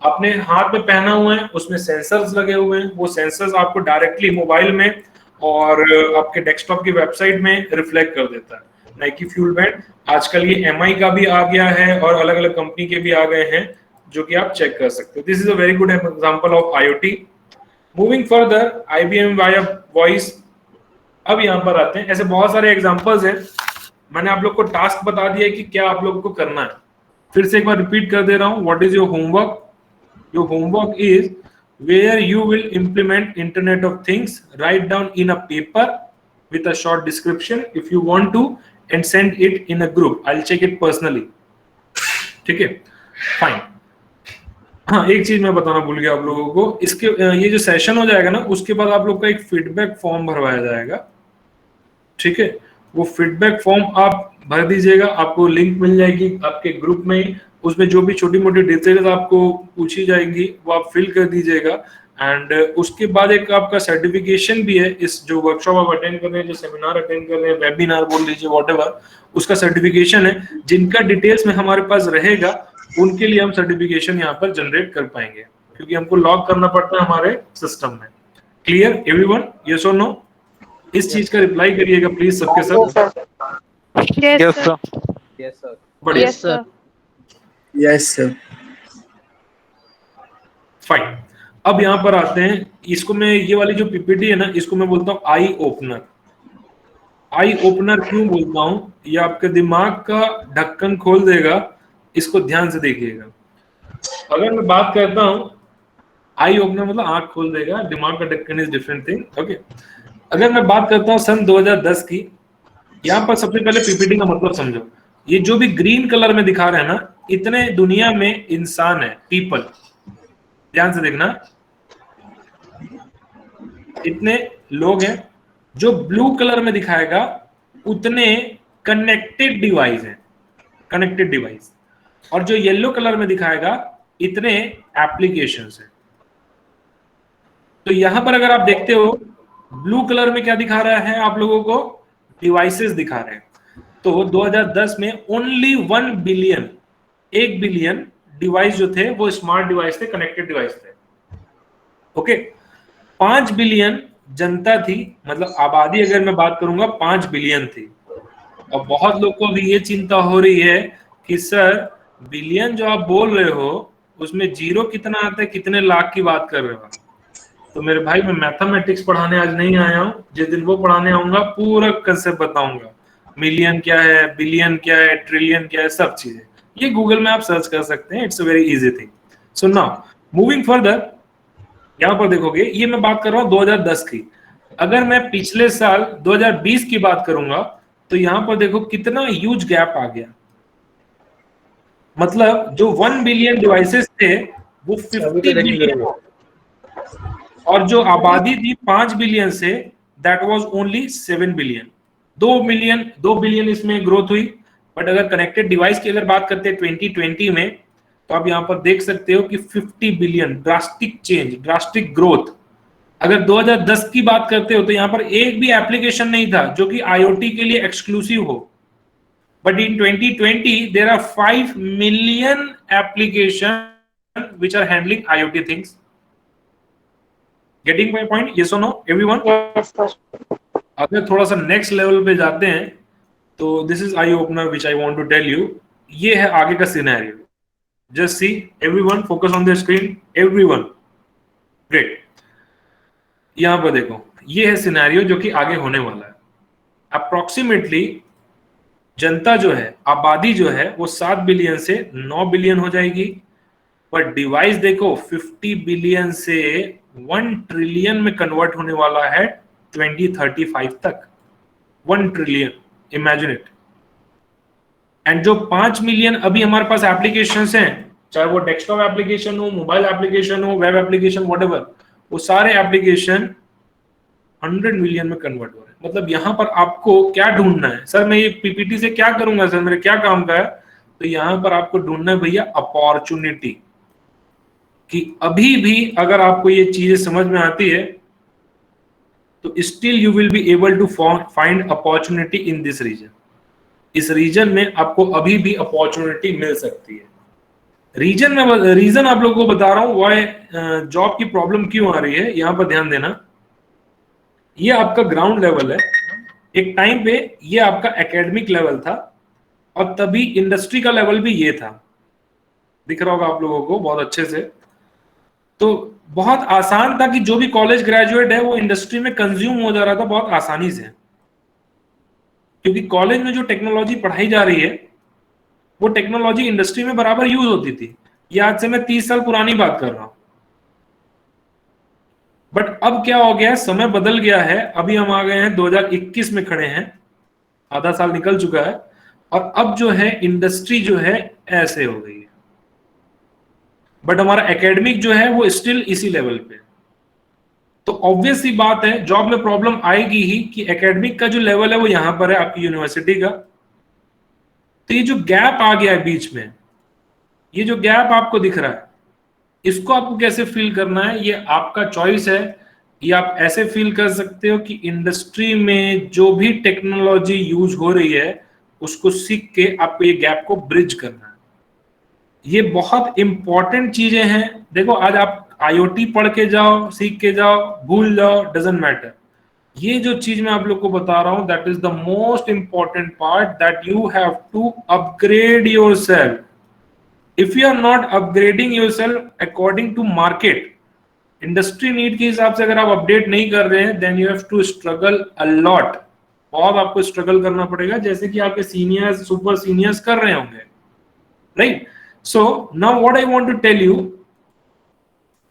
आपने हाथ में पहना हुआ है, उसमें सेंसर्स लगे हुए हैं, वो सेंसर्स आपको डायरेक्टली मोबाइल में और आपके डेस्कटॉप की वेबसाइट में रिफ्लेक्ट कर देता है। नाइकी फ्यूल बैंड, आजकल ये एमआई का भी आ गया है और अलग अलग कंपनी के भी आ गए हैं, जो कि आप चेक कर सकते हो। This is a very good example of IoT। Moving further, IBM via voice. अब यहाँ पर आते हैं, ऐसे बहुत सारे एग्जांपल्स हैं। मैंने आप लोग को टास्क बता दिया कि क्या आप लोगों को करना है। फिर से एक बार रिपीट कर दे रहा हूँ, what is your homework? Your homework is where you will implement Internet of Things. Write down in a paper with a short description if you want to and send it in a group. I'll check it personally. ठीक है, fine. हाँ, एक चीज मैं बताना भूल गया आप लोगों को, इसके ये जो सेशन हो जाएगा ना, उसके बाद आप लोग का एक फीडबैक फॉर्म भरवाया जाएगा। ठीक है, वो फीडबैक फॉर्म आप भर दीजिएगा, आपको लिंक मिल जाएगी आपके ग्रुप में। उसमें जो भी छोटी मोटी डिटेल्स आपको पूछी जाएंगी वो आप फिल कर दीजिएगा। एंड उसके बाद एक आपका सर्टिफिकेशन भी है, इस जो वर्कशॉप आप अटेंड कर रहे हैं, जो सेमिनार अटेंड कर रहे हैं, वेबिनार बोल लीजिए, व्हाटएवर, उसका सर्टिफिकेशन है। जिनका डिटेल्स में हमारे पास रहेगा उनके लिए हम सर्टिफिकेशन यहाँ पर जनरेट कर पाएंगे, क्योंकि हमको लॉग करना पड़ता है हमारे सिस्टम में। Clear everyone? यस और नो? इस चीज का रिप्लाई करिएगा प्लीज सबके सब। Yes, sir. Yes, sir. बढ़िया, Yes, sir. Yes, sir. Fine. अब यहाँ पर आते हैं, इसको मैं, ये वाली जो पीपीटी है ना, इसको मैं बोलता हूँ आई ओपनर। आई ओपनर क्यों बोलता हूँ? ये आपके दिमाग का ढक्कन खोल देगा, इसको ध्यान से देखिएगा। अगर मैं बात करता हूँ, आई ओपनर मतलब आंख खोल देगा, दिमाग का ढक्कन इज डिफरेंट थिंग। ओके, अगर मैं बात करता हूँ सन 2010 की, यहाँ पर सबसे पहले पीपीटी का मतलब समझो। ये जो भी ग्रीन कलर में दिखा रहे हैं ना, इतने दुनिया में इंसान है, पीपल, ध्यान से देखना, इतने लोग हैं। जो ब्लू कलर में दिखाएगा उतने कनेक्टेड डिवाइस हैं, कनेक्टेड डिवाइस। और जो येलो कलर में दिखाएगा इतने एप्लीकेशंस हैं। तो यहां पर अगर आप देखते हो, ब्लू कलर में क्या दिखा रहा है आप लोगों को? डिवाइसेस दिखा रहे हैं। तो 2010 में ओनली 1 बिलियन, 1 बिलियन डिवाइस जो थे वो स्मार्ट डिवाइस थे, कनेक्टेड डिवाइस थे। ओके, 5 बिलियन जनता थी, मतलब आबादी अगर मैं बात करूंगा 5 बिलियन थी। और बहुत लोग को भी ये चिंता हो रही है कि सर बिलियन जो आप बोल रहे हो उसमें जीरो कितना आता है, कितने लाख की बात कर रहे हो? तो मेरे भाई, मैं मैथमेटिक्स पढ़ाने आज नहीं आया हूँ। जिस दिन वो पढ़ाने आऊंगा पूरा कंसेप्ट बताऊंगा, मिलियन क्या है, बिलियन क्या है, ट्रिलियन क्या है, सब चीजें। ये गूगल में आप सर्च कर सकते हैं, it's a very easy thing. So now moving further, यहाँ पर देखोगे, ये मैं बात कर रहा हूँ 2010 की। अगर मैं पिछले साल 2020 की बात करूंगा तो यहाँ पर देखो कितना ह्यूज गैप आ गया। मतलब जो 1 बिलियन डिवाइसेस थे वो 50 बिलियन, और जो आबादी थी 5 बिलियन से, that was only 7 billion. 2 billion इसमें ग्रोथ हुई। बट अगर कनेक्टेड डिवाइस की अगर बात करते हैं 2020 में, तो आप यहाँ पर देख सकते हो कि 50 billion, drastic change, drastic growth. अगर 2010 की बात करते हो तो यहाँ पर एक भी एप्लीकेशन नहीं था जो कि IoT के लिए एक्सक्लूसिव हो। But in 2020 there are 5 million application which are handling IoT things. Getting my point? Yes और नो एवरीवन? Yes, sir. अगर थोड़ा सा नेक्स्ट लेवल पे जाते हैं तो this is eye opener which I want to tell you. ये है आगे का scenario. Just see everyone, focus on the screen everyone. Great, यहां पर देखो, ये है सिनेरियो जो कि आगे होने वाला है। अप्रोक्सीमेटली जनता जो है, आबादी जो है, वो 7 बिलियन से 9 बिलियन हो जाएगी। पर डिवाइस देखो 50 बिलियन से 1 ट्रिलियन में कन्वर्ट होने वाला है 2035 तक। 1 ट्रिलियन, इमेजिन इट। एंड जो 5 मिलियन अभी हमारे पास एप्लीकेशंस हैं, चाहे वो डेस्कटॉप एप्लीकेशन हो, मोबाइल एप्लीकेशन हो, वेब एप्लीकेशन, व्हाटएवर, वो सारे एप्लीकेशन 100 मिलियन में कन्वर्ट हो रहे हैं। मतलब यहाँ पर आपको क्या ढूंढना है? सर मैं ये पीपीटी से क्या करूंगा, सर मेरे क्या काम का है? तो यहाँ पर आपको ढूंढना है भैया अपॉर्चुनिटी, कि अभी भी अगर आपको ये चीजें समझ में आती है तो still you will be able to find opportunity in this region. इस रीजन में आपको अभी भी अपॉर्चुनिटी मिल सकती है। रीजन आप लोगों को बता रहा हूं वाई जॉब की प्रॉब्लम क्यों आ रही है, यहां पर ध्यान देना। ये आपका ग्राउंड लेवल है, एक टाइम पे ये आपका एकेडमिक लेवल था और तभी इंडस्ट्री का लेवल भी ये था, दिख रहा होगा आप लोगों को बहुत अच्छे से। तो बहुत आसान था कि जो भी कॉलेज ग्रेजुएट है वो इंडस्ट्री में कंज्यूम हो जा रहा था बहुत आसानी से, क्योंकि कॉलेज में जो टेक्नोलॉजी पढ़ाई जा रही है वो टेक्नोलॉजी इंडस्ट्री में बराबर यूज होती थी। ये आज से मैं 30 साल पुरानी बात कर रहा हूं। बट अब क्या हो गया है, समय बदल गया है। अभी हम आ गए हैं 2021 में खड़े हैं, आधा साल निकल चुका है और अब जो है इंडस्ट्री जो है ऐसे हो गई है, बट हमारा एकेडमिक जो है वो स्टिल इसी लेवल पे। तो ऑब्वियस सी बात है जॉब में प्रॉब्लम आएगी ही कि एकेडमिक का जो लेवल है वो यहां पर है आपकी यूनिवर्सिटी का। तो ये जो गैप आ गया है बीच में, ये जो गैप आपको दिख रहा है, इसको आपको कैसे फील करना है ये आपका चॉइस है। ये आप ऐसे फील कर सकते हो कि इंडस्ट्री में जो भी टेक्नोलॉजी यूज हो रही है उसको सीख के आपको ये गैप को ब्रिज करना है। ये बहुत इंपॉर्टेंट चीजें हैं। देखो आज आप IoT पढ़ के जाओ, सीख के जाओ, भूल जाओ, डजंट मैटर। ये जो चीज मैं आप लोग को बता रहा हूं that is the most important part, that you have to upgrade yourself. If you are not upgrading yourself according to market, industry need के हिसाब से अगर आप अपडेट नहीं कर रहे हैं, then you have to struggle a lot। बहुत आपको स्ट्रगल करना पड़ेगा, जैसे कि आपके सीनियर्स, सुपर सीनियर्स कर रहे होंगे, right. So now what I want to tell you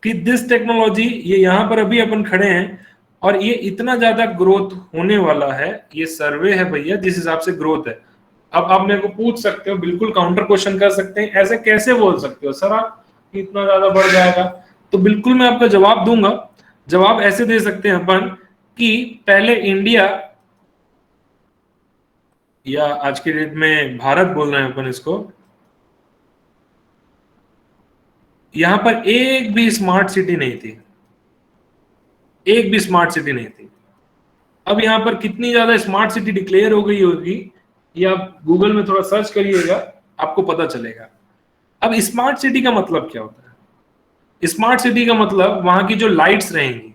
कि दिस टेक्नोलॉजी, ये यहां पर अभी अपन खड़े हैं और ये इतना ज्यादा ग्रोथ होने वाला है। ये सर्वे है भैया जिस हिसाब से ग्रोथ है। अब आप मेरे को पूछ सकते हो, बिल्कुल काउंटर क्वेश्चन कर सकते हैं, ऐसे कैसे बोल सकते हो सर आप कि इतना ज्यादा बढ़ जाएगा? तो बिल्कुल मैं आपका जवाब दूंगा। जवाब ऐसे दे सकते हैं अपन कि पहले इंडिया, या आज के डेट में भारत बोल रहे हैं अपन इसको, यहां पर एक भी स्मार्ट सिटी नहीं थी, एक भी स्मार्ट सिटी नहीं थी। अब यहां पर कितनी ज्यादा स्मार्ट सिटी डिक्लेयर हो गई होगी, ये आप गूगल में थोड़ा सर्च करिएगा, आपको पता चलेगा। अब स्मार्ट सिटी का मतलब क्या होता है? स्मार्ट सिटी का मतलब वहां की जो लाइट्स रहेंगी,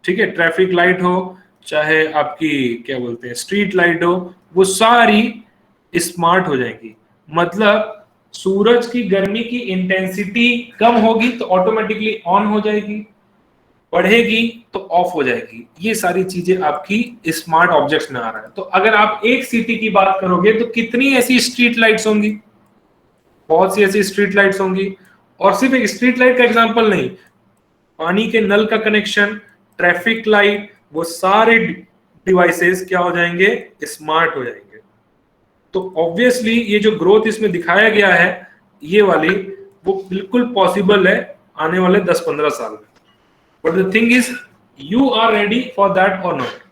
ठीक है, ट्रैफिक लाइट हो चाहे आपकी क्या बोलते हैं स्ट्रीट लाइट हो, वो सारी स्मार्ट हो जाएंगी। मतलब सूरज की गर्मी की इंटेंसिटी कम होगी तो ऑटोमेटिकली ऑन हो जाएगी, बढ़ेगी तो ऑफ हो जाएगी। ये सारी चीजें आपकी स्मार्ट ऑब्जेक्ट्स में आ रहा है। तो अगर आप एक सिटी की बात करोगे तो कितनी ऐसी स्ट्रीट लाइट्स होंगी, बहुत सी ऐसी स्ट्रीट लाइट्स होंगी। और सिर्फ एक स्ट्रीट लाइट का एग्जांपल नहीं, पानी के नल का कनेक्शन, ट्रैफिक लाइट, वो सारे डिवाइसेस क्या हो जाएंगे, स्मार्ट हो जाएंगे। तो ऑब्वियसली ये जो ग्रोथ इसमें दिखाया गया है ये वाली, वो बिल्कुल पॉसिबल है आने वाले 10-15 साल में। But the thing is you are ready for that or not.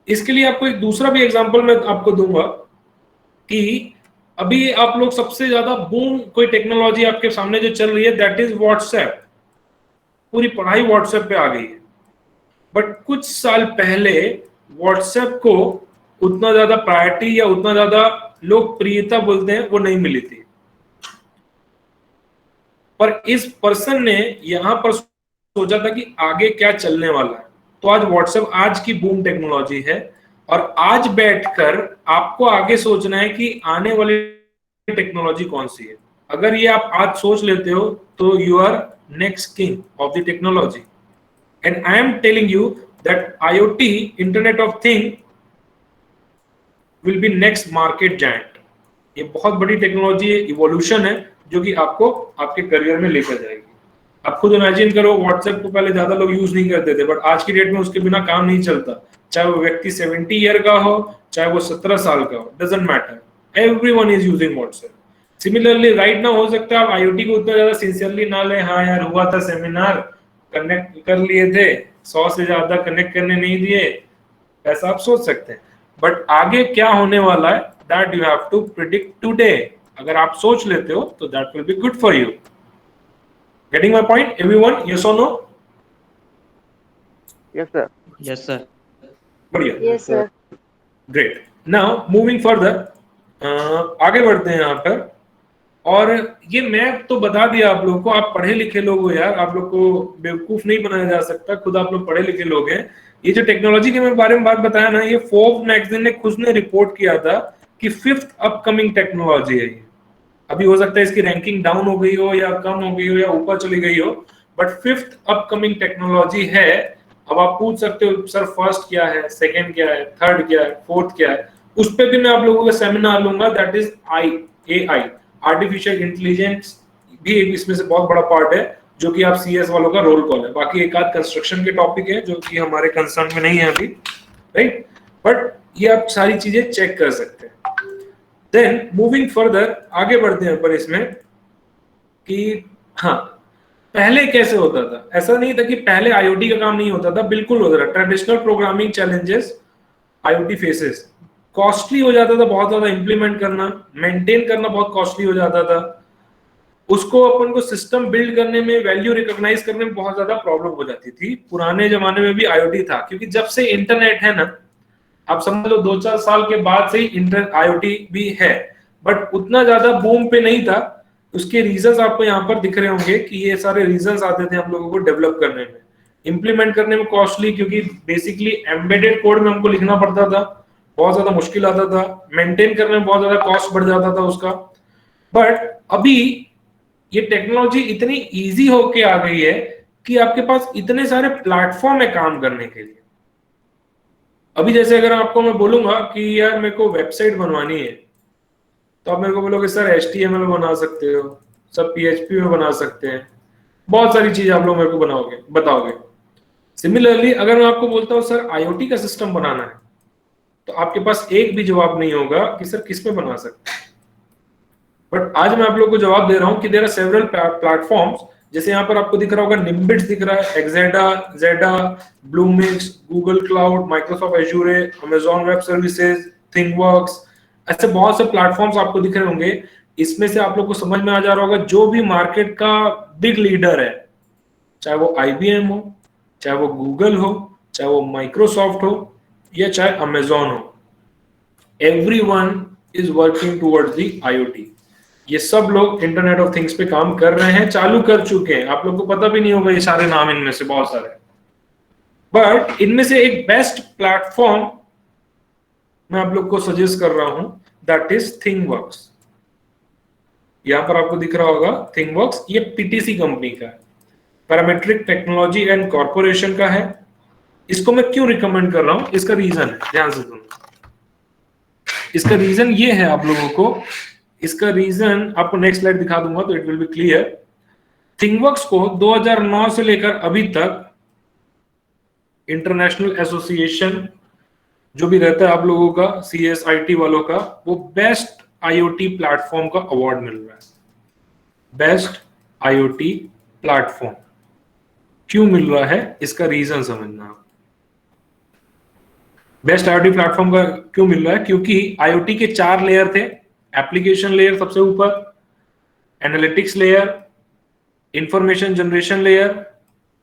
इसके लिए आपको एक दूसरा भी एग्जांपल मैं आपको दूंगा कि अभी आप लोग सबसे ज्यादा बूम कोई टेक्नोलॉजी आपके सामने जो चल रही है दैट इज व्हाट्सएप। पूरी पढ़ाई व्हाट्सएप पे आ गई है। बट कुछ साल पहले व्हाट्सएप को उतना ज्यादा प्रायोरिटी या उतना ज्यादा लोकप्रियता बोलते हैं वो नहीं मिली थी। पर इस पर्सन ने यहां पर सोचा था कि आगे क्या चलने वाला है, तो आज व्हाट्सएप आज की बूम टेक्नोलॉजी है। और आज बैठकर आपको आगे सोचना है कि आने वाली टेक्नोलॉजी कौन सी है। अगर ये आप आज सोच लेते हो तो you are next king of the technology. And I am telling you that IoT, internet of thing, will be next market giant. ये बहुत बड़ी टेक्नोलॉजी है, इवोल्यूशन है जो कि आपको आपके करियर में लेकर जाएगी। आप खुद इमेजिन करो, व्हाट्सएप को पहले ज्यादा लोग यूज नहीं करते थे, बट आज की डेट में उसके बिना काम नहीं चलता। चाहे वो व्यक्ति 70 ईयर का हो, चाहे वो 17 साल का हो, doesn't matter, everyone is using WhatsApp. Similarly right ना हो सकता है आप IoT को उतना ज्यादा सिंसियरली ना ले, हाँ यार हुआ था सेमिनार, कनेक्ट कर लिए थे, 100 से ज्यादा कनेक्ट करने नहीं दिए, ऐसा आप सोच सकते हैं। बट आगे क्या होने वाला है that you have to predict today. अगर आप सोच लेते हो तो that will be good for you. Getting my point, everyone? Yes or no? Yes, sir. Yes, sir. बढ़िया, Yes, sir. great. Now moving further, आगे बढ़ते हैं यहाँ पर। और ये मैप तो बता दिया आप लोगों को, आप पढ़े लिखे लोग हो यार, आप लोग को बेवकूफ नहीं बनाया जा सकता, खुद आप लोग पढ़े लिखे लोग हैं। ये जो टेक्नोलॉजी के बारे में बात बताया ना, ये फोर्ब्स मैगजीन ने खुद ने रिपोर्ट किया था कि 5th अपकमिंग टेक्नोलॉजी है ये। अभी हो सकता है इसकी रैंकिंग डाउन हो गई हो या कम हो गई हो या ऊपर चली गई हो, बट 5th अपकमिंग टेक्नोलॉजी है। अब आप पूछ सकते हो सर फर्स्ट क्या है, सेकंड क्या है, थर्ड क्या है, फोर्थ क्या है, उस पर भी मैं आप लोगों का सेमिनार लूंगा। That is AI, artificial intelligence भी एक इसमें से बहुत बड़ा पार्ट है, जो कि आप CS वालों का रोल कॉल है। बाकी एक आध कंस्ट्रक्शन के टॉपिक है जो कि हमारे कंसर्न में नहीं है अभी, राइट, बट ये आप सारी चीजें चेक कर सकते हैं। देन मूविंग फर्दर, आगे बढ़ते हैं पर इसमें कि हाँ, पहले कैसे होता था। ऐसा नहीं था कि पहले IoT का काम नहीं होता था, बिल्कुल होता था। Traditional programming challenges IoT faces, costly हो जाता था बहुत ज्यादा इंप्लीमेंट करना, मेंटेन करना बहुत कॉस्टली हो जाता था। उसको अपन को सिस्टम बिल्ड करने में, वैल्यू रिकॉग्नाइज करने में बहुत ज्यादा प्रॉब्लम हो जाती थी। पुराने जमाने में भी IoT था, क्योंकि जब से इंटरनेट है ना, आप समझ लो 2-4 साल के बाद से ही IoT भी है, बट उतना ज्यादा बूम पे नहीं था। उसके रीजंस आपको यहाँ पर दिख रहे होंगे कि ये सारे रीजंस आते थे हम लोगों को डेवलप करने में, इंप्लीमेंट करने में कॉस्टली, क्योंकि बेसिकली एम्बेडेड कोड में हमको लिखना पड़ता था, बहुत ज्यादा मुश्किल आता था, मेंटेन करने में बहुत ज्यादा कॉस्ट बढ़ जाता था उसका। बट अभी ये टेक्नोलॉजी इतनी इजी होके आ गई है कि आपके पास इतने सारे प्लेटफॉर्म है काम करने के लिए। अभी जैसे अगर आपको मैं बोलूंगा कि यार मेरे को वेबसाइट बनवानी है, तो आप मेरे को बोलोगे सर HTML बना सकते हो, सब PHP में बना सकते हैं, बहुत सारी चीजें आप लोग मेरे को बताओगे। सिमिलरली अगर मैं आपको बोलता हूँ सर IoT का सिस्टम बनाना है, तो आपके पास एक भी जवाब नहीं होगा कि सर किस पे बना सकते हैं। बट आज मैं आप लोगों को जवाब दे रहा हूं कि देयर आर सेवरल प्लेटफॉर्म्स। जैसे यहाँ पर आपको दिख रहा होगा Nimbits दिख रहा है, Exada, Zeda, Bluemix, Google Cloud, Microsoft Azure, Amazon Web Services, ThinkWorks, ऐसे बहुत से प्लेटफॉर्म्स आपको दिख रहे होंगे। इसमें से आप लोग को समझ में आ जा रहा होगा जो भी मार्केट का बिग लीडर है, चाहे वो IBM हो, चाहे वो Google हो, चाहे वो Microsoft हो, या चाहे Amazon हो, everyone is working towards the IoT। ये सब लोग इंटरनेट ऑफ थिंग्स पे काम कर रहे हैं, चालू कर चुके हैं। आप लोग को पता भी नहीं होगा ये सारे नाम इनमें से बहुत सारे, बट इनमें से एक बेस्ट प्लेटफॉर्म मैं आप लोग को सजेस्ट कर रहा हूं, दैट इज थिंगवर्क्स। यहां पर आपको दिख रहा होगा थिंगवर्क्स, ये PTC कंपनी का है, पैरामेट्रिक टेक्नोलॉजी एंड कॉर्पोरेशन का है। इसको मैं क्यों रिकमेंड कर रहा हूं, इसका रीजन है, ध्यान से सुनो। इसका रीजन ये है आप लोगों को, इसका रीजन आपको नेक्स्ट स्लाइड दिखा दूंगा तो it will B clear. ThingWorx को 2009 से लेकर अभी तक इंटरनेशनल एसोसिएशन जो भी रहता है आप लोगों का, CSIT वालों का, वो बेस्ट IoT प्लेटफॉर्म का अवार्ड मिल रहा है। बेस्ट IoT प्लेटफॉर्म क्यों मिल रहा है, इसका रीजन समझना। बेस्ट IoT प्लेटफॉर्म का क्यों मिल रहा है, क्योंकि IoT के 4 लेयर थे। एप्लीकेशन लेयर सबसे ऊपर, analytics layer, information generation layer,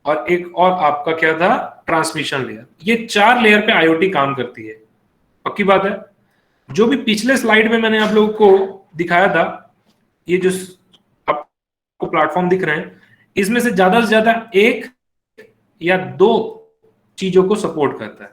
और एक और आपका क्या था, ट्रांसमिशन लेयर। ये 4 लेयर पे IoT काम करती है, पक्की बात है। जो भी पिछले स्लाइड में मैंने आप लोगों को दिखाया था, ये जो आपको प्लेटफॉर्म दिख रहे हैं, इसमें से ज्यादा 1 या 2 चीजों को सपोर्ट करता है,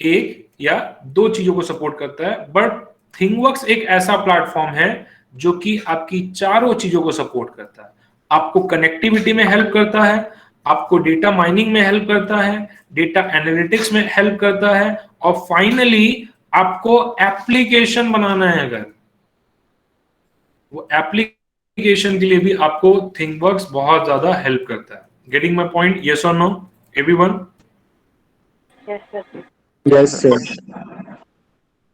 1 या 2 चीजों को सपोर्ट करता है। बट थिंगवर्क्स एक ऐसा प्लेटफॉर्म है जो कि आपकी चारों चीजों को सपोर्ट करता है। आपको कनेक्टिविटी में हेल्प करता है, आपको डेटा माइनिंग में हेल्प करता है, डेटा एनालिटिक्स में हेल्प करता है, और फाइनली आपको एप्लीकेशन बनाना है, अगर वो एप्लीकेशन के लिए भी आपको थिंगवर्क्स बहुत ज्यादा हेल्प करता है। गेटिंग माय पॉइंट, यस और नो एवरीवन? Yes, sir.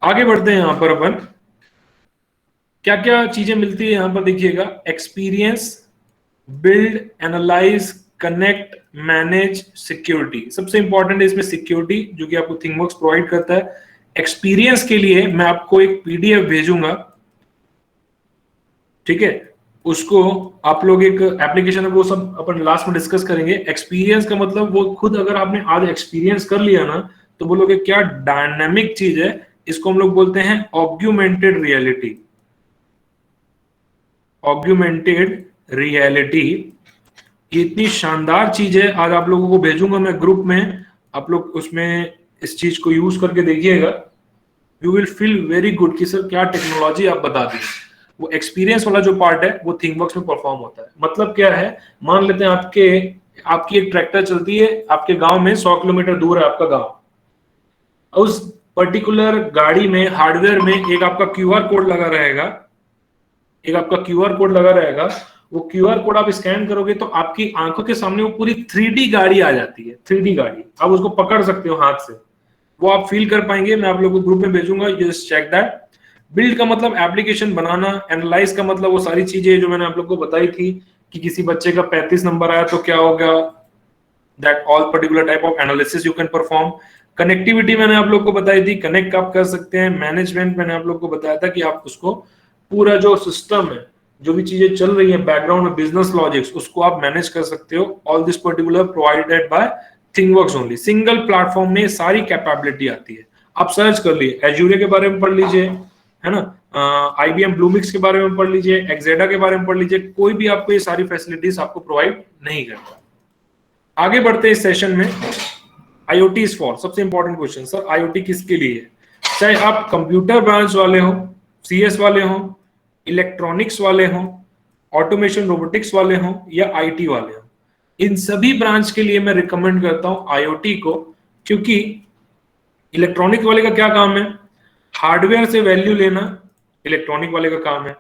आगे बढ़ते हैं। यहां पर अपन क्या क्या चीजें मिलती है यहां पर देखिएगा, experience, build, analyse, connect, manage, security. सबसे इंपॉर्टेंट है इसमें सिक्योरिटी, जो कि आपको थिंगवर्क्स प्रोवाइड करता है। एक्सपीरियंस के लिए मैं आपको एक PDF भेजूंगा, ठीक है, उसको आप लोग एक एप्लीकेशन है, वो सब अपन लास्ट में डिस्कस करेंगे। एक्सपीरियंस का मतलब वो खुद अगर आपने आज एक्सपीरियंस कर लिया ना, तो बोलोगे क्या डायनामिक चीज है, इसको हम लोग बोलते हैं ऑग्यूमेंटेड रियलिटी। ऑग्यूमेंटेड रियलिटी ये इतनी शानदार चीज है, आज आप लोगों को भेजूंगा मैं ग्रुप में, आप लोग उसमें इस चीज को यूज करके देखिएगा, you will feel very good कि सर क्या टेक्नोलॉजी आप बता दी। वो एक्सपीरियंस वाला जो पार्ट है वो थिंगवर्क्स में परफॉर्म होता है। मतलब क्या है, मान लेते हैं आपकी एक ट्रैक्टर चलती है आपके गांव में, 100 किलोमीटर दूर है आपका गांव, उस पर्टिकुलर गाड़ी में हार्डवेयर में एक आपका क्यूआर कोड लगा रहेगा, वो क्यूआर कोड आप स्कैन करोगे तो आपकी आंखों के सामने वो पूरी 3D गाड़ी आ जाती है। 3D गाड़ी आप उसको पकड़ सकते हो हाथ से, वो आप फील कर पाएंगे। मैं आप लोगों को ग्रुप में भेजूंगा, जस्ट चेक दैट। बिल्ड का मतलब एप्लीकेशन बनाना, एनालाइज का मतलब वो सारी चीजें जो मैंने आप लोगों को बताई थी कि किसी बच्चे का 35 नंबर आया तो क्या होगा, that all particular type of analysis you can perform. Connectivity मैंने आप लोग को बताई थी, कनेक्ट आप कर सकते हैं। मैनेजमेंट मैंने आप लोग को बताया था कि आप उसको पूरा जो सिस्टम है, जो भी चीजें चल रही है बैकग्राउंड में, बिजनेस लॉजिक्स, उसको आप मैनेज कर सकते हो। All this particular provided by ThingWorx only. Single platform में सारी कैपेबिलिटी आती है। आप सर्च कर लिए, एजूरे के बारे में पढ़ लीजिए, है ना, IBM ब्लूमिक्स के बारे में पढ़ लीजिए, एक्सेडा के बारे में पढ़ लीजिए, कोई भी आपको ये सारी फैसिलिटीज आपको प्रोवाइड नहीं करता। आगे बढ़ते हैं इस सेशन में। IoT इज फॉर, सबसे इंपॉर्टेंट क्वेश्चन, सर IoT किसके लिए है? चाहे आप कंप्यूटर ब्रांच वाले हो, CS वाले हो, इलेक्ट्रॉनिक्स वाले हो, ऑटोमेशन रोबोटिक्स वाले हो या IT वाले हो, इन सभी ब्रांच के लिए मैं रिकमेंड करता हूं IoT को। क्योंकि इलेक्ट्रॉनिक वाले का क्या काम है, हार्डवेयर से वैल्यू लेना, इलेक्ट्रॉनिक वाले का काम है,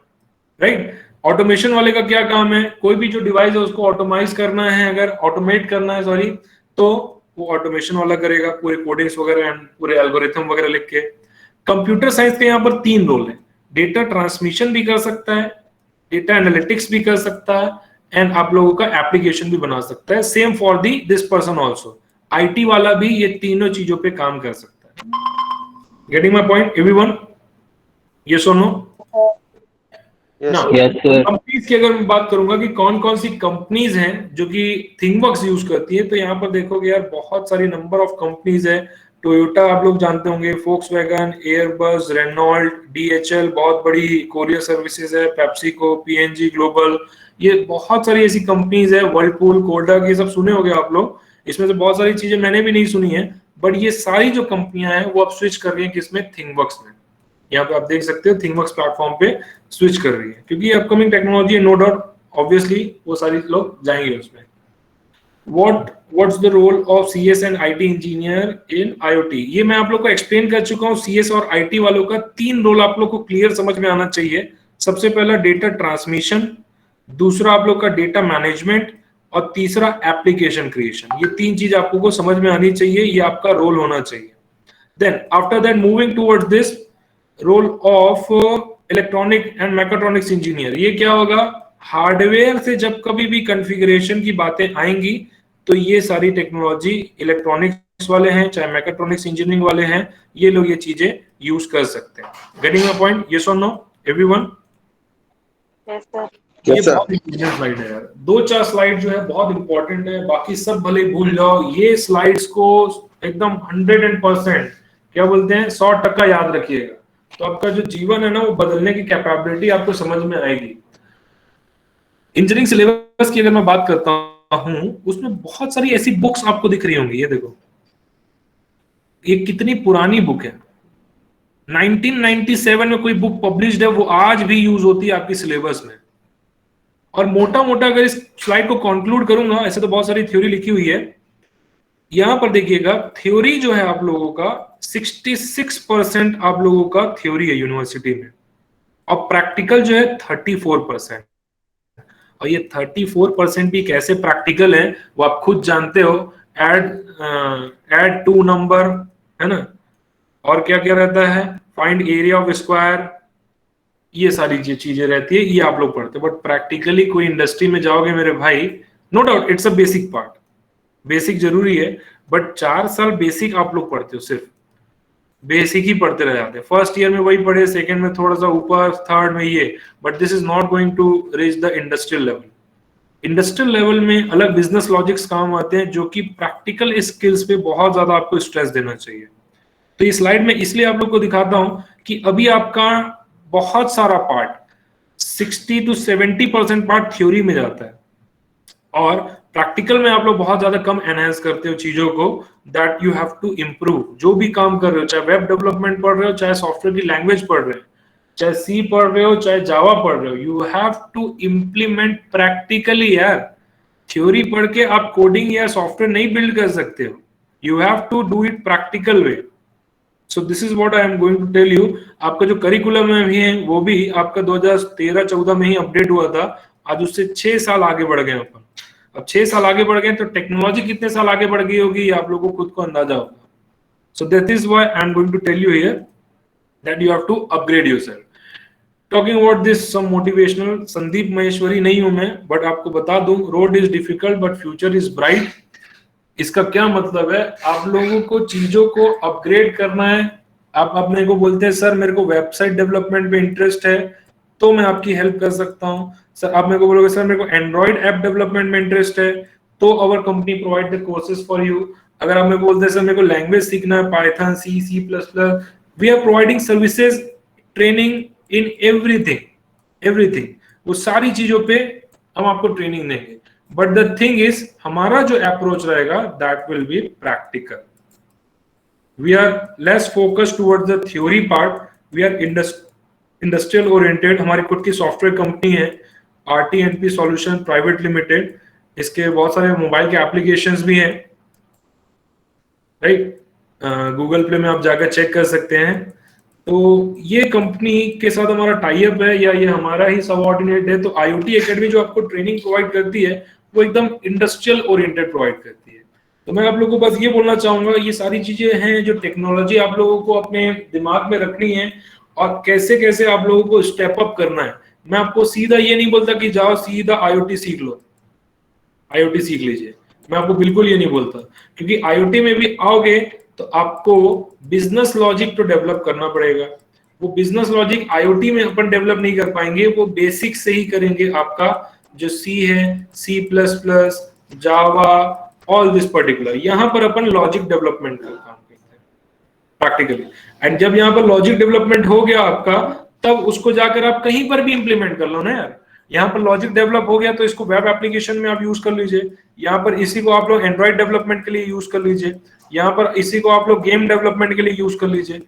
राइट। ऑटोमेशन वाले का क्या काम है, कोई भी जो डिवाइस है उसको ऑटोमाइज करना है, अगर ऑटोमेट करना है सॉरी, तो वो ऑटोमेशन वाला करेगा, पूरे कोडिंग्स वगैरह एंड पूरे एल्गोरिथम वगैरह लिख के। कंप्यूटर साइंस के यहाँ पर 3 रोल है, डेटा ट्रांसमिशन भी कर सकता है, डेटा एनालिटिक्स भी कर सकता है, एंड आप लोगों का एप्लीकेशन भी बना सकता है। Same for this person also, IT वाला भी ये तीनों चीजों पे काम कर सकता है। Getting my point everyone? Yes और नो? Yes, sir. कंपनीज की अगर मैं बात करूंगा कि कौन कौन सी कंपनीज हैं जो कि थिंगवर्क्स यूज करती है, तो यहाँ पर देखोगे यार बहुत सारी नंबर ऑफ कंपनीज है। टोयोटा आप लोग जानते होंगे, फोक्सवैगन, एयरबस, रेनॉल्ट, DHL बहुत बड़ी कोरियर सर्विसेज है, पेप्सिको, PNG ग्लोबल, ये बहुत सारी ऐसी कंपनीज है, वर्लपूल, कोडक, ये सब सुने होंगे आप लोग। इसमें से बहुत सारी चीजें मैंने भी नहीं सुनी है, बट ये सारी जो कंपनियां हैं वो अब स्विच कर रही है किसमें, थिंगवर्क्स में। यहाँ पे आप देख सकते हो थिंगवर्क्स प्लेटफॉर्म पे स्विच कर रही है, क्योंकि अपकमिंग टेक्नोलॉजी है, नो डाउट, ऑब्वियसली वो सारी लोग जाएंगे उसमें। What's the role of CS and IT engineer in IoT? ये मैं आप लोग को एक्सप्लेन कर चुका हूँ। CS और IT वालों का 3 रोल आप लोग को क्लियर समझ में आना चाहिए। सबसे पहला डेटा ट्रांसमिशन, दूसरा आप लोग का डेटा मैनेजमेंट, और तीसरा एप्लीकेशन क्रिएशन। ये 3 चीज आपको को समझ में आनी चाहिए, ये आपका रोल होना चाहिए। Then after that moving towards this role of electronic and mechatronics engineer, ये क्या होगा, हार्डवेयर से जब कभी भी कॉन्फ़िगरेशन की बातें आएंगी तो ये सारी टेक्नोलॉजी इलेक्ट्रॉनिक्स वाले हैं चाहे मैकेट्रॉनिक्स इंजीनियरिंग वाले हैं, ये लोग ये चीजें यूज कर सकते हैं। Getting my point? यस और नो एवरीवन? Yes sir. ये बहुत इंपॉर्टेंट स्लाइड है यार, 2-4 स्लाइड जो है बहुत इंपॉर्टेंट है, बाकी सब भले भूल जाओ, ये स्लाइड्स को एकदम 100% क्या बोलते हैं 100% याद रखिएगा, तो आपका जो जीवन है ना वो बदलने की कैपेबिलिटी आपको समझ में आएगी। इंजीनियरिंग सिलेबस की अगर मैं बात करता हूं, उसमें बहुत सारी ऐसी बुक्स आपको दिख रही होंगी। ये देखो, ये कितनी पुरानी बुक है, 1997 में कोई बुक पब्लिश्ड है, वो आज भी यूज होती है आपकी सिलेबस में। और मोटा मोटा अगर इस स्लाइड को कंक्लूड करूंगा, ऐसे तो बहुत सारी थ्योरी लिखी हुई है, यहां पर देखिएगा थ्योरी जो है आप लोगों का 66% आप लोगों का थ्योरी है यूनिवर्सिटी में, और प्रैक्टिकल जो है 34%। और ये 34% भी कैसे प्रैक्टिकल है वो आप खुद जानते हो। एड 2 नंबर, है ना, और क्या क्या रहता है, फाइंड एरिया ऑफ स्क्वायर, ये सारी चीजें रहती है, ये आप लोग पढ़ते हो। बट प्रैक्टिकली कोई इंडस्ट्री में जाओगे मेरे भाई, no doubt it's a basic part, basic जरूरी है, बट 4 साल बेसिक आप लोग पढ़ते हो, सिर्फ बेसिक ही पढ़ते रह जाते हैं। फर्स्ट ईयर में वही पढ़े, सेकंड में थोड़ा सा ऊपर, थर्ड में ये, but this is not going to reach the industrial level. Industrial level में अलग बिजनेस लॉजिक्स काम आते हैं, जो कि प्रैक्टिकल स्किल्स पे बहुत ज्यादा आपको स्ट्रेस देना चाहिए। तो इस स्लाइड में इसलिए आप लोग को दिखाता हूं कि अभी आपका बहुत सारा पार्ट 60 to 70% पार्ट थ्योरी में जाता है और प्रैक्टिकल में आप लोग बहुत ज्यादा कम एनहांस करते हो चीजों को, that you have to improve. जो भी काम कर रहे हो, चाहे वेब डेवलपमेंट पढ़ रहे हो, चाहे सॉफ्टवेयर की लैंग्वेज पढ़ रहे हो, चाहे सी पढ़ रहे हो, चाहे जावा पढ़ रहे हो, you have to implement practically यार। थ्योरी पढ़ के आप कोडिंग या सॉफ्टवेयर नहीं बिल्ड कर सकते हो, you have to do it practical way. So this is what I am going to tell you. आपका जो करिकुलम में भी है वो भी आपका 2013-14 में ही अपडेट हुआ था, आज उससे 6 साल आगे बढ़ गए अपन। अब 6 साल आगे बढ़ गए तो टेक्नोलॉजी कितने साल आगे बढ़ गई होगी आप लोगों को खुद को अंदाजा होगा। So that is why I am going to tell you here that you have to upgrade yourself. Talking about this some motivational, Sandeep Maheshwari नहीं हूं मैं, बट आपको बता दूं, road is difficult but future is bright. इसका क्या मतलब है, आप लोगों को चीजों को अपग्रेड करना है। आप अपने को बोलते हैं सर मेरे को वेबसाइट डेवलपमेंट में इंटरेस्ट है तो मैं आपकी हेल्प कर सकता हूं। सर आप मेरे को बोलोगे सर मेरे को एंड्रॉइड ऐप डेवलपमेंट में इंटरेस्ट है तो our company provide the courses for you. अगर आप मेरे को बोलते हैं सर मेरे को लैंग्वेज सीखना है, Python, C, C++, we are providing services, training in everything. वो सारी चीजों पे हम आपको ट्रेनिंग देंगे, बट द थिंग इज हमारा जो अप्रोच रहेगा that will be practical. We are less focused towards the theory part, we are industrial oriented. हमारी खुद की सॉफ्टवेयर कंपनी है RTNP सॉल्यूशन प्राइवेट लिमिटेड, इसके बहुत सारे मोबाइल के एप्लीकेशंस भी हैं, राइट। गूगल प्ले में आप जाकर चेक कर सकते हैं। तो ये कंपनी के साथ हमारा टाई अप है या ये हमारा ही सबऑर्डिनेट है। तो IoT एकेडमी जो आपको ट्रेनिंग प्रोवाइड करती है वो एकदम इंडस्ट्रियल ओरिएंटेड प्रोवाइड करती है। तो मैं आप लोगों को बस ये बोलना चाहूंगा, ये सारी चीजें हैं जो टेक्नोलॉजी आप लोगों को अपने दिमाग में रखनी है और कैसे कैसे आप लोगों को स्टेप अप करना है। मैं आपको सीधा ये नहीं बोलता कि जाओ सीधा IoT सीख लो, IoT सीख लीजिए, मैं आपको बिल्कुल ये नहीं बोलता, क्योंकि IoT में भी आओगे तो आपको बिजनेस लॉजिक तो डेवलप करना पड़ेगा। वो बिजनेस लॉजिक IoT में अपन डेवलप नहीं कर पाएंगे, वो बेसिक से ही करेंगे। आपका जो C है, C++, Java, all this particular, यहाँ पर अपन लॉजिक डेवलपमेंट का काम करते हैं प्रैक्टिकली। एंड जब यहाँ पर लॉजिक डेवलपमेंट हो गया आपका, तब उसको जाकर आप कहीं पर भी इंप्लीमेंट कर लो ना यार। यहाँ पर लॉजिक डेवलप हो गया तो इसको वेब एप्लीकेशन में आप यूज कर लीजिए, यहाँ पर इसी को आप लोग एंड्रॉइड डेवलपमेंट के लिए यूज कर लीजिए, यहाँ पर इसी को आप लोग गेम डेवलपमेंट के लिए यूज कर लीजिए।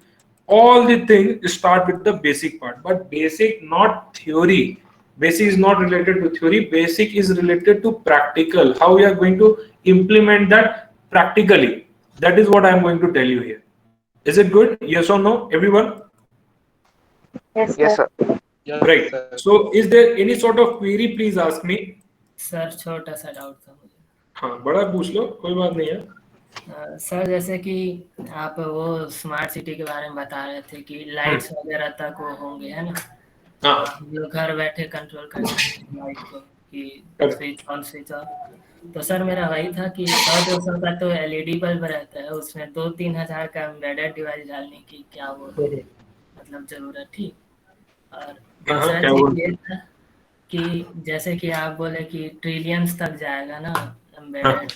All the things start with the basic part, but basic not theory. Basic is not related to theory. Basic is related to practical. How we are going to implement that practically. That is what I am going to tell you here. Is it good? Yes or no, everyone? Yes, Yes, sir. sir. Right. So, is there any sort of query? Please ask me. Sir छोटा सा doubt था मुझे। हाँ, बड़ा पूछ लो, कोई बात नहीं है। सर जैसे कि आप वो स्मार्ट सिटी के बारे में बता रहे थे कि लाइट्स वगैरह तक वो होंगे, है ना? हाँ, जो घर बैठे कंट्रोल कर सकते हैं लाइट को कि स्विच ऑन स्विच ऑफ। तो सर मेरा वही था कि 100-200 का तो LED बल्ब रहता है, उसमें 2-3 हज़ार का एम्बेडेड डिवाइस डालने की क्या वो मतलब जरूरत थी? और दूसरा चीज ये था कि जैसे कि आप बोले कि ट्रिलियंस तक जाएगा ना एम्बेडेड,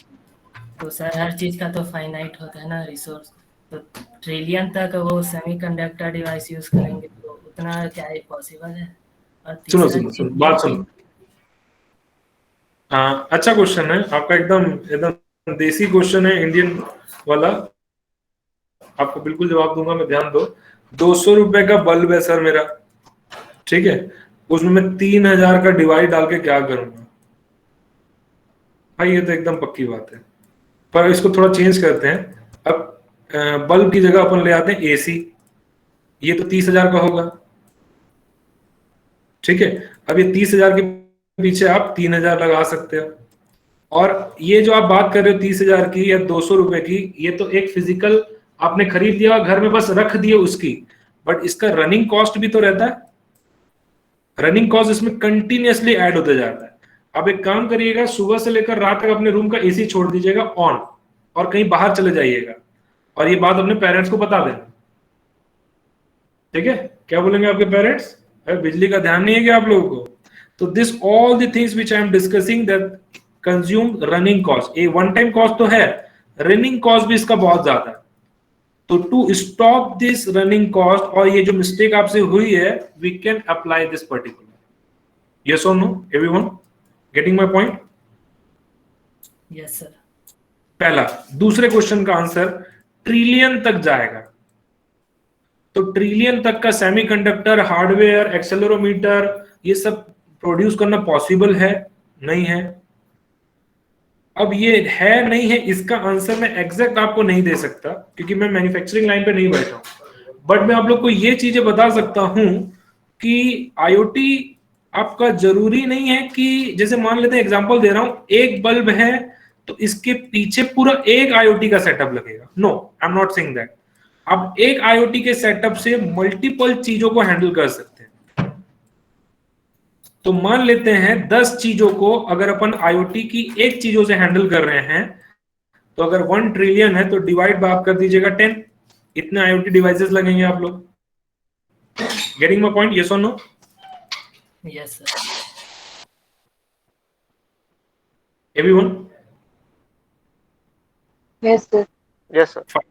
तो सर हर चीज का तो फाइनाइट होता है ना रिसोर्स, तो ट्रिलियन तक वो सेमीकंडक्टर डिवाइस यूज करेंगे तो उतना क्या ही पॉसिबल है? और सुनो बात सुनो। हाँ, अच्छा क्वेश्चन है आपका, एकदम देसी क्वेश्चन है, इंडियन वाला। आपको बिल्कुल जवाब दूंगा मैं, ध्यान दो। 200 रुपए का बल्ब है सर मेरा, ठीक है, उसमें मैं 3000 का डिवाइस डाल के क्या करूंगा भाई? ये तो एकदम पक्की बात है। पर इसको थोड़ा चेंज करते हैं। अब बल्ब की जगह अपन ले आते हैं AC, ये तो 30,000 का होगा, ठीक है। अब ये 30,000 के पीछे आप 3,000 लगा सकते हो। और ये जो आप बात कर रहे हो 30,000 की या 200 रुपए की, ये तो एक फिजिकल आपने खरीद लिया घर में, बस रख दिए उसकी, बट इसका रनिंग कॉस्ट भी तो रहता है। रनिंग कॉस्ट इसमें कंटिन्यूअसली ऐड होते जाता है। आप एक काम करिएगा, सुबह से लेकर रात तक अपने रूम का AC छोड़ दीजिएगा ऑन और कहीं बाहर चले जाइएगा, और ये बात अपने पेरेंट्स को बता देना, ठीक है? क्या बोलेंगे आपके पेरेंट्स? अरे बिजली का ध्यान नहीं है क्या आप लोगों को? तो this all the things which I am discussing that consume running cost. A one time cost तो है, रनिंग कॉस्ट भी इसका बहुत ज्यादा है, तो to stop this running cost और ये जो मिस्टेक आपसे हुई है, we can apply this particular. Yes और no everyone, getting my point? Yes sir. पहला। दूसरे क्वेश्चन का आंसर ट्रिलियन तक जाएगा। तो ट्रिलियन तक का सेमीकंडक्टर, हार्डवेयर, एक्सेलेरोमीटर, ये सब प्रोड्यूस करना पॉसिबल है? नहीं है। अब ये है नहीं है, इसका आंसर मैं एग्जैक्ट आपको नहीं दे सकता क्योंकि मैं मैन्युफैक्चरिंग लाइन पे नहीं बैठा हूं, बट मैं आप लोग को ये चीजें बता सकता हूं कि आईओटी आपका जरूरी नहीं है कि, जैसे मान लेते हैं, एग्जांपल दे रहा हूं, एक बल्ब है तो इसके पीछे पूरा एक आईओटी का सेटअप लगेगा। No, I am not saying that. आप एक आईओटी के सेटअप से मल्टीपल चीजों को हैंडल कर सकते हैं। तो मान लेते हैं 10 चीजों को अगर अपन आईओटी की एक चीजों से हैंडल कर रहे हैं, तो अगर 1 ट्रिलियन है तो डिवाइड बाय आप कर दीजिएगा 10, इतने आईओटी डिवाइसेस लगेंगे आप लोग। Getting my point? यस और no? Yes sir. Everyone? Yes, sir. Yes, sir. Fine.